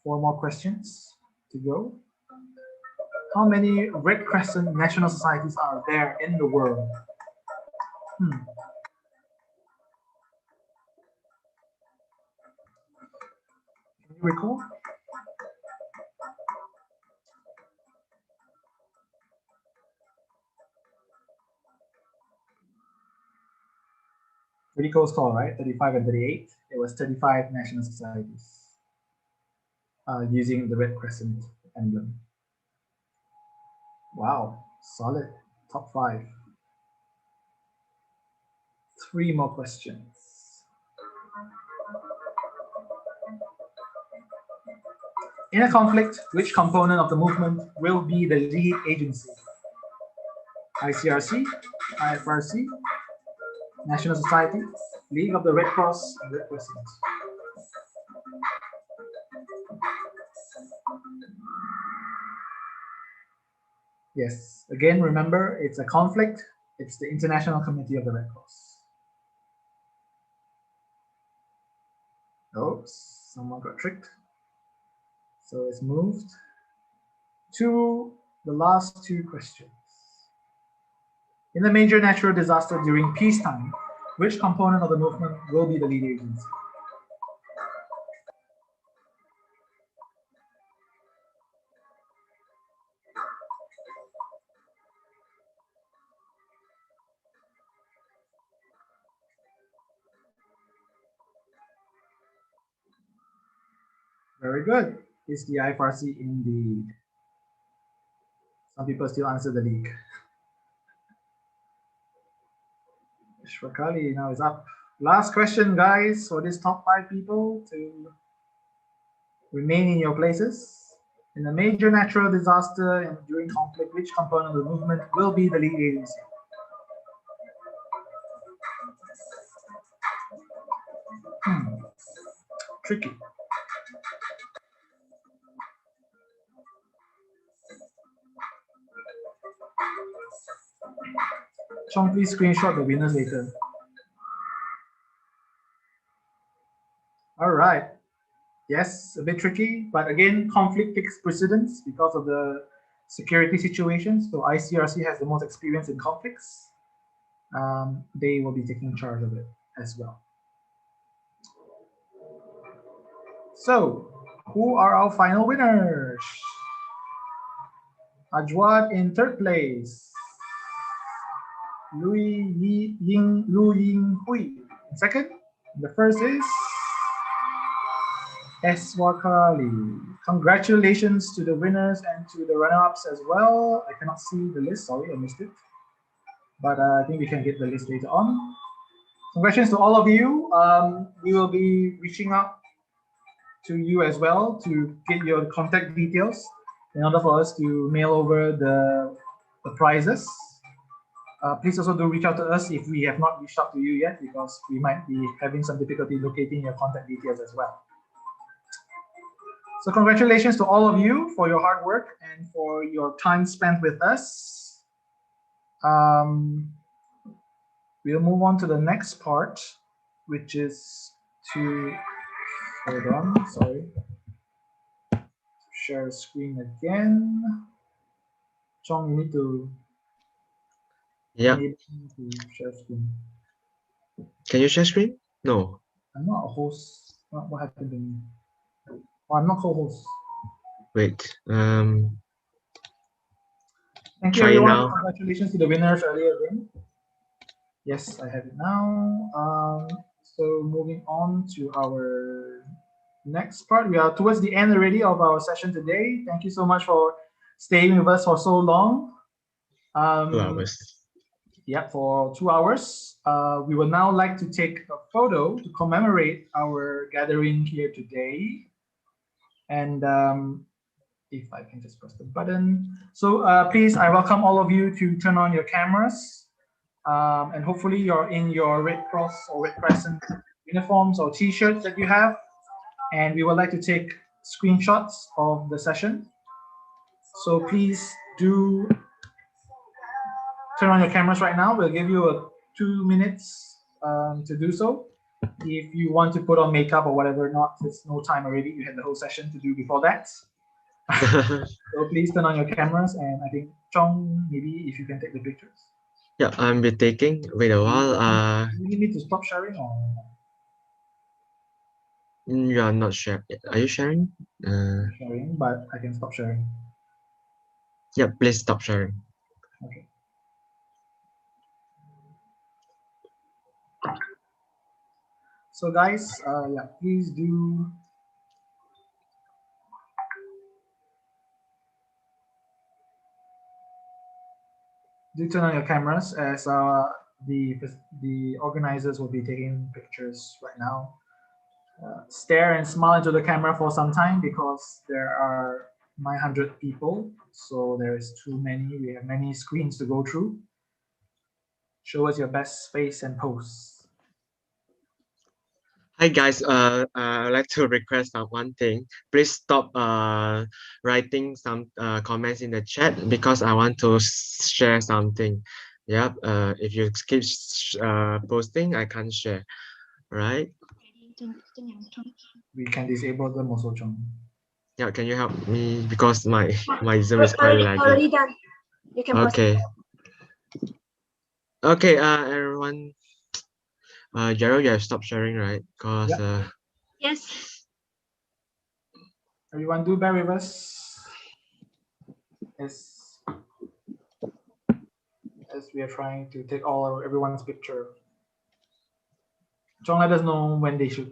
4 more questions to go. How many Red Crescent national societies are there in the world? Can you recall? Pretty close call, right? 35 and 38. It was 35 national societies using the Red Crescent emblem. Wow, solid. Top 5. 3 more questions. In a conflict, which component of the movement will be the lead agency? ICRC, IFRC, National Society, League of the Red Cross and Red Crescent. Yes, again, remember, it's a conflict. It's the International Committee of the Red Cross. Oops, someone got tricked. So it's moved to the last two questions. In a major natural disaster during peacetime, which component of the movement will be the lead agency? Very good. It's the IFRC indeed. Some people still answer the league. Shwakali now is up. Last question, guys, for this top 5 people to remain in your places. In a major natural disaster and during conflict, which component of the movement will be the lead agency? Tricky. Chong, please screenshot the winners later. All right. Yes, a bit tricky, but again, conflict takes precedence because of the security situation. So ICRC has the most experience in conflicts. They will be taking charge of it as well. So, who are our final winners? Ajwad in 3rd place. Lu Ying Hui in 2nd. The first is Eswakali. Congratulations to the winners and to the runner-ups as well. I cannot see the list, sorry, I missed it. But I think we can get the list later on. Congratulations to all of you. We will be reaching out to you as well to get your contact details in order for us to mail over the prizes. Please also do reach out to us if we have not reached out to you yet, because we might be having some difficulty locating your contact details as well. So congratulations to all of you for your hard work and for your time spent with us. We'll move on to the next part, which is to, hold on, sorry. Share screen again. Chong, you need to share screen. Can you share screen? No. I'm not a host. What happened to me? Oh, I'm not co-host. Wait. Thank you, everyone. Now. Congratulations to the winners earlier again. Yes, I have it now. So moving on to our next part. We are towards the end already of our session today. Thank you so much for staying with us for so long. 2 hours. Yeah, for 2 hours. We would now like to take a photo to commemorate our gathering here today. And if I can just press the button. So please, I welcome all of you to turn on your cameras. And hopefully you're in your Red Cross or Red Crescent uniforms or t-shirts that you have. And we would like to take screenshots of the session. So please do turn on your cameras right now. We'll give you 2 minutes to do so. If you want to put on makeup or whatever, there's no time already. You had the whole session to do before that. So please turn on your cameras, and I think Chong, maybe if you can take the pictures. Yeah, I'm be taking. Wait a while. You need me to stop sharing or? You are not sharing. Are you sharing? Sharing, but I can stop sharing. Yeah, please stop sharing. Okay. So guys, yeah, please do turn on your cameras, as the organizers will be taking pictures right now. Stare and smile into the camera for some time, because there are 900 people, so there is too many. We have many screens to go through. Show us your best face and pose. Hi guys, I'd like to request one thing. Please stop writing some comments in the chat because I want to share something. Yep. If you keep posting, I can't share. Right? We can disable them also, Chong. Yeah. Can you help me because my Zoom is quite laggy. Already done. You can post. Okay. Okay. Everyone. Gerald, you have stopped sharing, right? Cause Yes. Everyone, do bear with us as we are trying to take everyone's picture. Chong, let us know when they should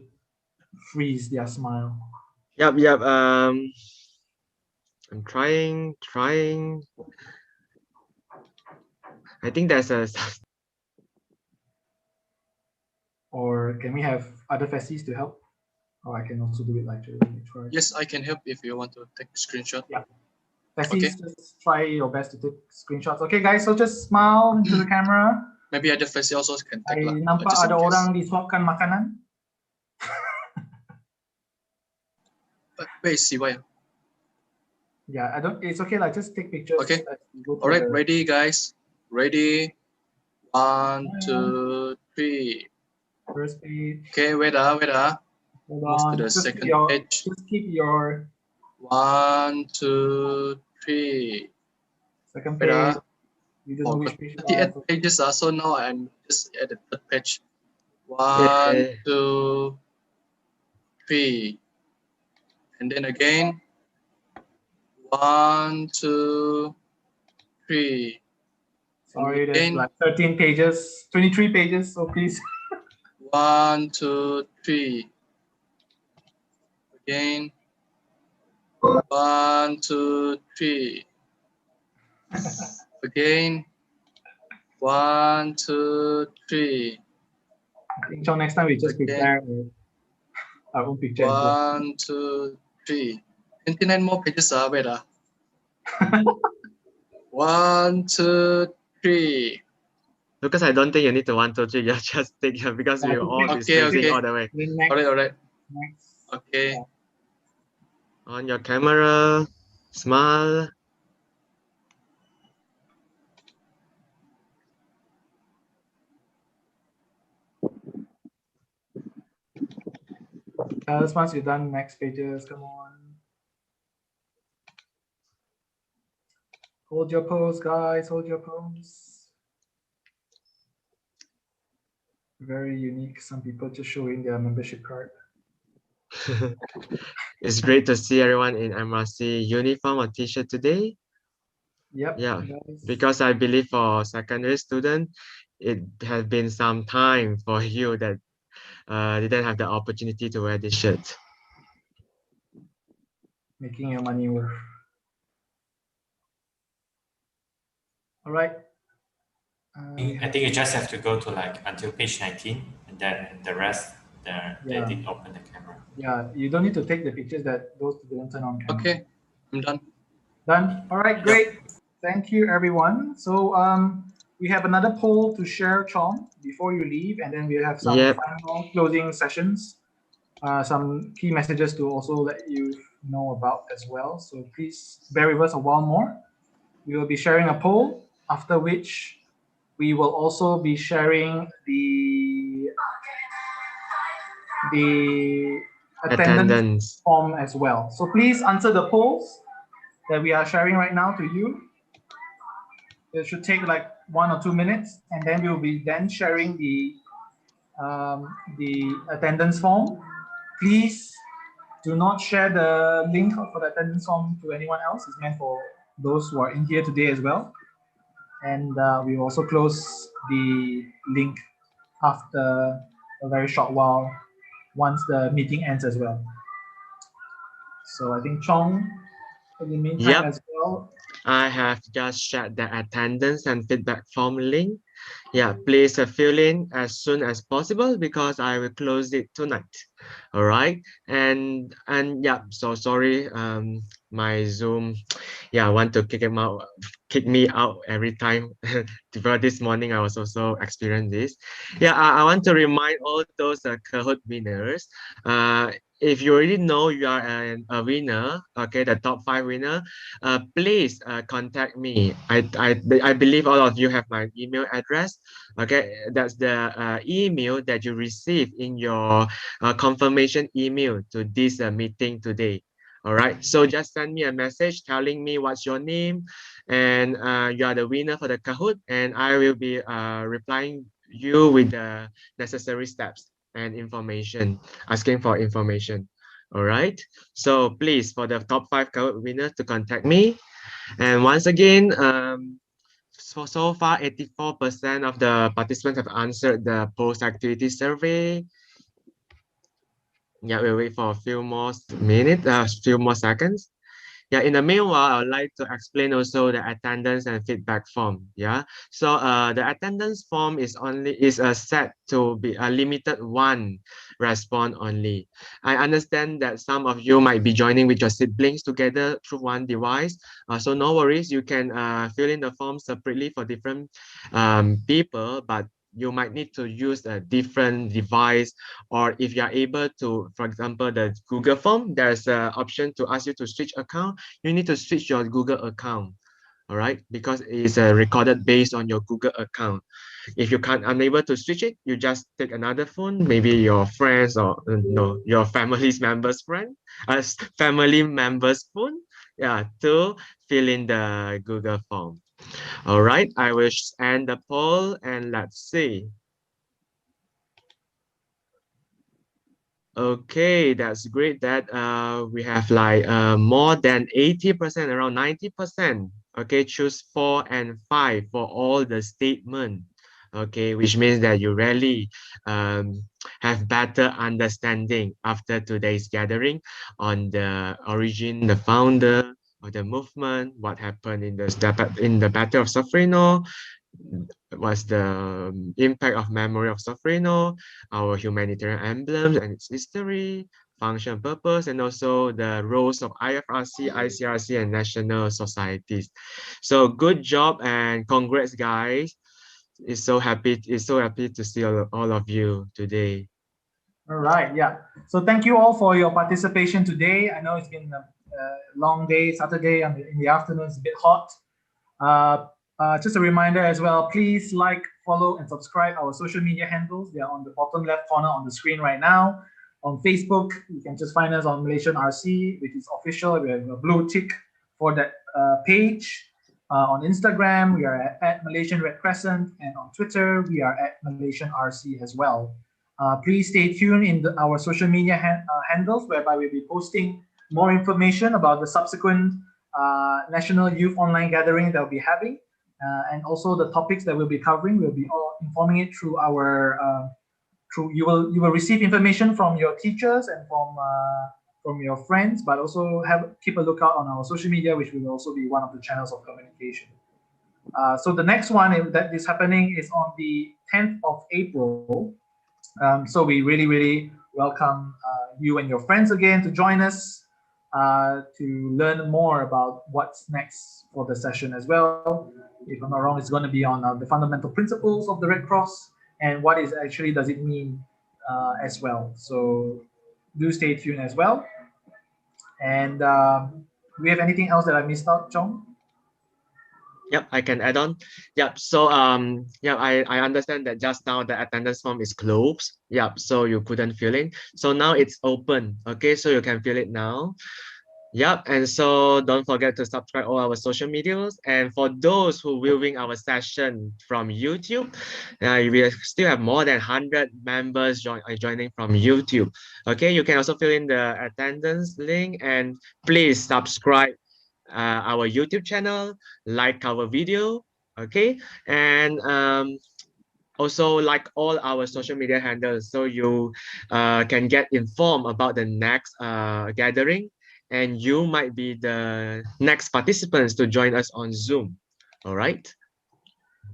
freeze their smile. Yep. I'm trying. I think there's a. Or can we have other facies to help? Or I can also do it later. Yes, I can help if you want to take a screenshot. Yeah. Facies, just try your best to take screenshots. Okay, guys, so just smile into the camera. Maybe other facies also can take lah. Nampak ada orang disuapkan makanan. Where is CY? Yeah, I don't. It's okay. Like just take pictures. Okay. All right, ready, guys. Ready. 1, 2, 3. First page. Okay, wait. Hold Move on. to the Just second page. Just keep your 1, 2, 3. second page. You don't know which page. 38 pages. So now I'm just at the third page. 1, 2, 3. And then again. 1, 2, 3. Sorry, there's like 13 pages, 23 pages, so please. 1, 2, 3. Again. 1, 2, 3. Again. 1, 2, 3. I think so next time we just prepare our own picture. 1, 2, 3. 29 more pages. Wait. 1, 2, 3. Lucas, I don't think you need to 1, 2, 3. You just take it because we all be spacing all the way. All right. Next. Okay. On your camera, smile. Once you're done, next pages, come on. Hold your pose, guys, hold your pose. Very unique. Some people just showing their membership card. It's great to see everyone in MRC uniform or t-shirt today. Yep. Yeah, because I believe for secondary student, it has been some time for you that didn't have the opportunity to wear this shirt. Making your money worth. All right. I think you just have to go to like until page 19, and then the rest, they didn't open the camera. Yeah, you don't need to take the pictures that those didn't turn on camera. Okay, I'm done. Done. All right, great. Thank you, everyone. So we have another poll to share, Chong, before you leave, and then we have some final closing sessions, some key messages to also let you know about as well. So please bear with us a while more. We will be sharing a poll, after which we will also be sharing the attendance form as well. So please answer the polls that we are sharing right now to you. It should take like 1 or 2 minutes, and then we will be then sharing the attendance form. Please do not share the link for the attendance form to anyone else. It's meant for those who are in here today as well. And we will also close the link after a very short while, once the meeting ends as well. So I think Chong, in the meantime as well. I have just shared the attendance and feedback form link Yeah, please fill in as soon as possible because I will close it tonight. All right, and yeah, so sorry, my Zoom, yeah, want to kick me out every time. For this morning, I was also experiencing this. Yeah, I want to remind all those Kahoot winners. If you already know you are a winner, okay, the top 5 winner, please contact me. I believe all of you have my email address. Okay, that's the email that you receive in your confirmation email to this meeting today. All right, so just send me a message telling me what's your name and you are the winner for the Kahoot, and I will be replying you with the necessary steps and information, asking for information. All right, so please, for the top 5 Kahoot winners to contact me. And once again, so far, 84% of the participants have answered the post-activity survey. Yeah, we'll wait for a few more minutes, few more seconds. Yeah, in the meanwhile, I would like to explain also the attendance and feedback form. Yeah, so the attendance form is set to be a limited one response only. I understand that some of you might be joining with your siblings together through one device. So no worries, you can fill in the form separately for different people, but you might need to use a different device, or if you are able to, for example, the Google form, there's an option to ask you to switch account. You need to switch your Google account, all right, because it's recorded based on your Google account. If you can't unable to switch it, you just take another phone, maybe your friends or no, your family's members friend, family members phone, yeah, to fill in the Google form. All right, I will end the poll and let's see. Okay, that's great that we have like more than 80%, around 90%. Okay, choose 4 and 5 for all the statement. Okay, which means that you really have better understanding after today's gathering on the origin, the founder of the movement, what happened in the Battle of Solferino, was the impact of memory of Solferino, our humanitarian emblems and its history, function, purpose, and also the roles of IFRC, ICRC, and national societies. So good job and congrats, guys. It's so happy to see all of you today. All right, yeah. So thank you all for your participation today. I know it's been a long day, Saturday in the afternoon. It's a bit hot. Just a reminder as well, please like, follow, and subscribe our social media handles. They are on the bottom left corner on the screen right now. On Facebook, you can just find us on Malaysian RC, which is official. We have a blue tick for that page. On Instagram, we are at Malaysian Red Crescent, and on Twitter, we are at Malaysian RC as well. Please stay tuned in our social media handles, whereby we'll be posting more information about the subsequent National Youth Online Gathering that we'll be having, and also the topics that we'll be covering. We'll be all informing it through our you will receive information from your teachers and from your friends, but also keep a lookout on our social media, which will also be one of the channels of communication. So the next one that is happening is on the 10th of April. So we really welcome you and your friends again to join us to learn more about what's next for the session as well. If I'm not wrong, it's going to be on the fundamental principles of the Red Cross and what does it mean as well. So do stay tuned as well. And do we have anything else that I missed out, Chong? Yep, I can add on. Yep, so yeah, I understand that just now the attendance form is closed. Yep, so you couldn't fill in. So now it's open. Okay, so you can fill it now. Yep, and so don't forget to subscribe all our social medias. And for those who viewing our session from YouTube, we still have more than 100 members joining from YouTube. Okay, you can also fill in the attendance link and please subscribe our YouTube channel, like our video, okay, and also like all our social media handles so you can get informed about the next gathering, and you might be the next participants to join us on Zoom. All right.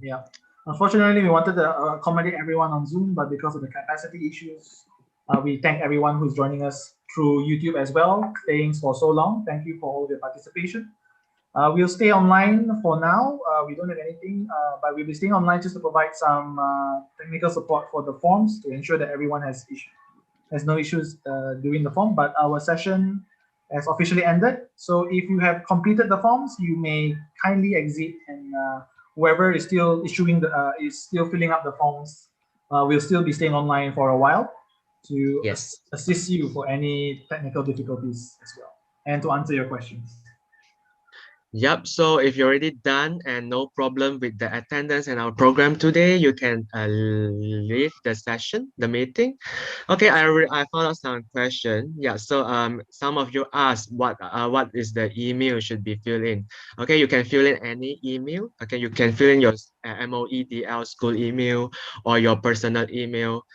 Yeah. Unfortunately, we wanted to accommodate everyone on Zoom, but because of the capacity issues, we thank everyone who's joining us through YouTube as well, staying for so long. Thank you for all your participation. We'll stay online for now. We don't have anything, but we'll be staying online just to provide some technical support for the forms to ensure that everyone has no issues doing the form. But our session has officially ended. So if you have completed the forms, you may kindly exit, and whoever is still issuing is still filling up the forms, will still be staying online for a while to assist you for any technical difficulties as well, and to answer your questions. Yep, so if you're already done and no problem with the attendance and our program today, you can leave the session, the meeting. Okay, I found out some question. Yeah, so some of you asked what is the email should be filled in. Okay, you can fill in any email. Okay, you can fill in your MOEDL school email or your personal email.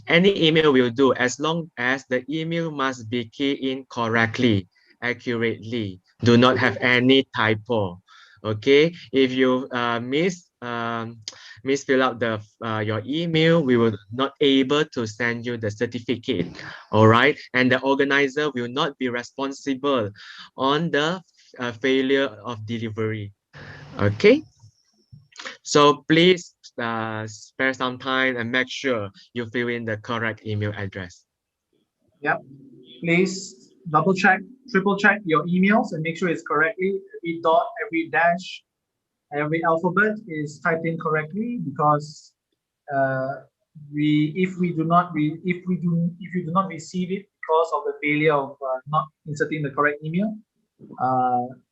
Any email will do as long as the email must be keyed in correctly, accurately, do not have any typo. Okay, if you misfill out your email, we will not able to send you the certificate. All right, and the organizer will not be responsible on the failure of delivery. Okay, so please spare some time and make sure you fill in the correct email address. Yep. Please double check, triple check your emails and make sure it's correctly. Every dot, every dash, every alphabet is typed in correctly, because if you do not receive it because of the failure of not inserting the correct email,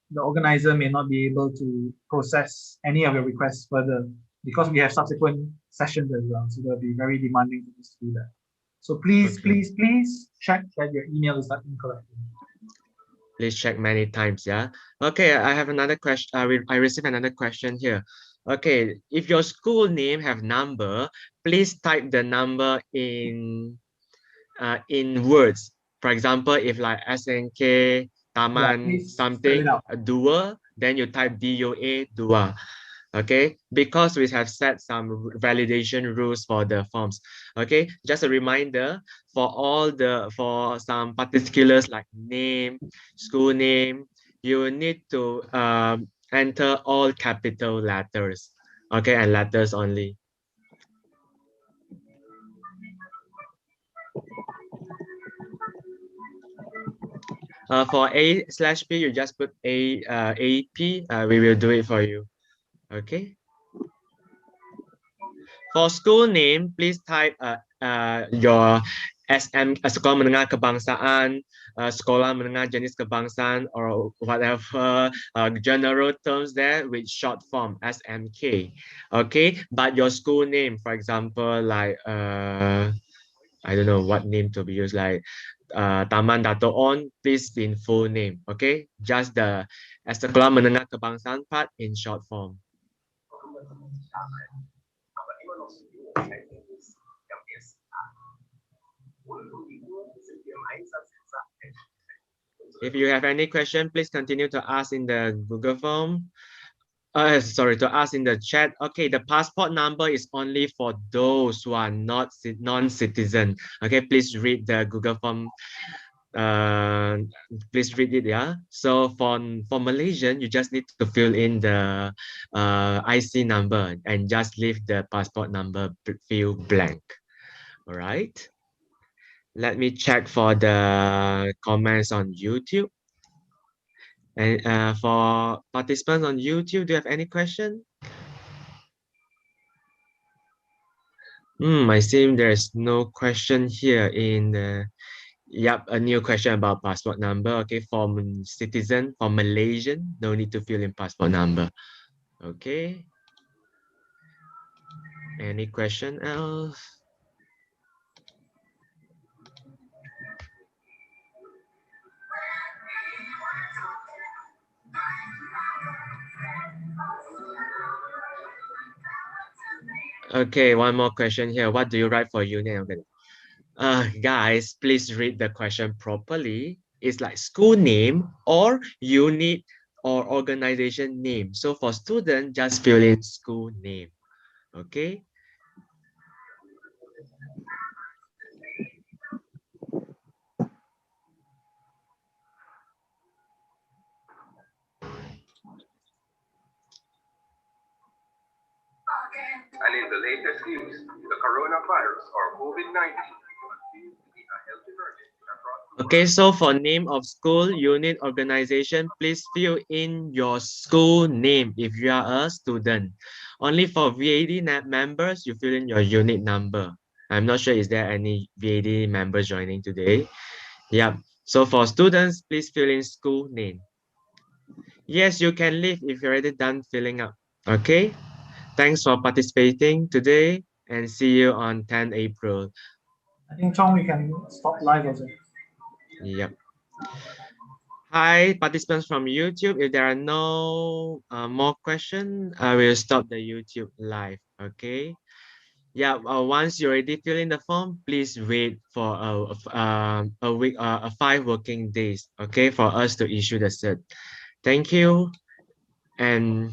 the organizer may not be able to process any of your requests further, because we have subsequent sessions as well. So they'll be very demanding for us to do that. So please, please check that your email is not incorrect. Please check many times, yeah? Okay, I have another question. I received another question here. Okay, if your school name have number, please type the number in words. For example, if like SNK, Taman, something, Dua, then you type DUA, Dua. Okay, because we have set some validation rules for the forms. Okay, just a reminder for some particulars like name, school name, you need to enter all capital letters. Okay, and letters only. For A/P, you just put AP. We will do it for you. Okay. For school name, please type your SM, Sekolah Menengah Kebangsaan, Sekolah Menengah Jenis Kebangsaan, or whatever general terms there with short form SMK. Okay, but your school name, for example, like I don't know what name to be used, like Taman Dato On, please in full name. Okay, just the Sekolah Menengah Kebangsaan part in short form. If you have any question, please continue to ask in the Google form. Sorry, to ask in the chat. Okay, the passport number is only for those who are not non-citizen. Okay, please read the Google form. Please read it, yeah. So for Malaysian, you just need to fill in the IC number and just leave the passport number field blank. All right. Let me check for the comments on YouTube. And for participants on YouTube, do you have any question? I see there's no question here in the, yep, a new question about passport number. Okay, for citizen, for Malaysian, no need to fill in passport number. Okay. Any question else? Okay, one more question here. What do you write for unit? Guys, please read the question properly. It's like school name or unit or organization name. So for student, just fill in school name. Okay. And in the latest news, the coronavirus or COVID-19 continues to be a health emergency across the world. Okay, so for name of school, unit, organization, please fill in your school name if you are a student. Only for VAD members, you fill in your unit number. I'm not sure is there any VAD members joining today. Yeah, so for students, please fill in school name. Yes, you can leave if you're already done filling up. Okay, thanks for participating today and see you on 10 April. I think, Tom, we can stop live also. Yep. Hi, participants from YouTube. If there are no more questions, I will stop the YouTube live. Okay. Yeah. Once you already fill in the form, please wait for a week, 5 working days. Okay, for us to issue the cert. Thank you, and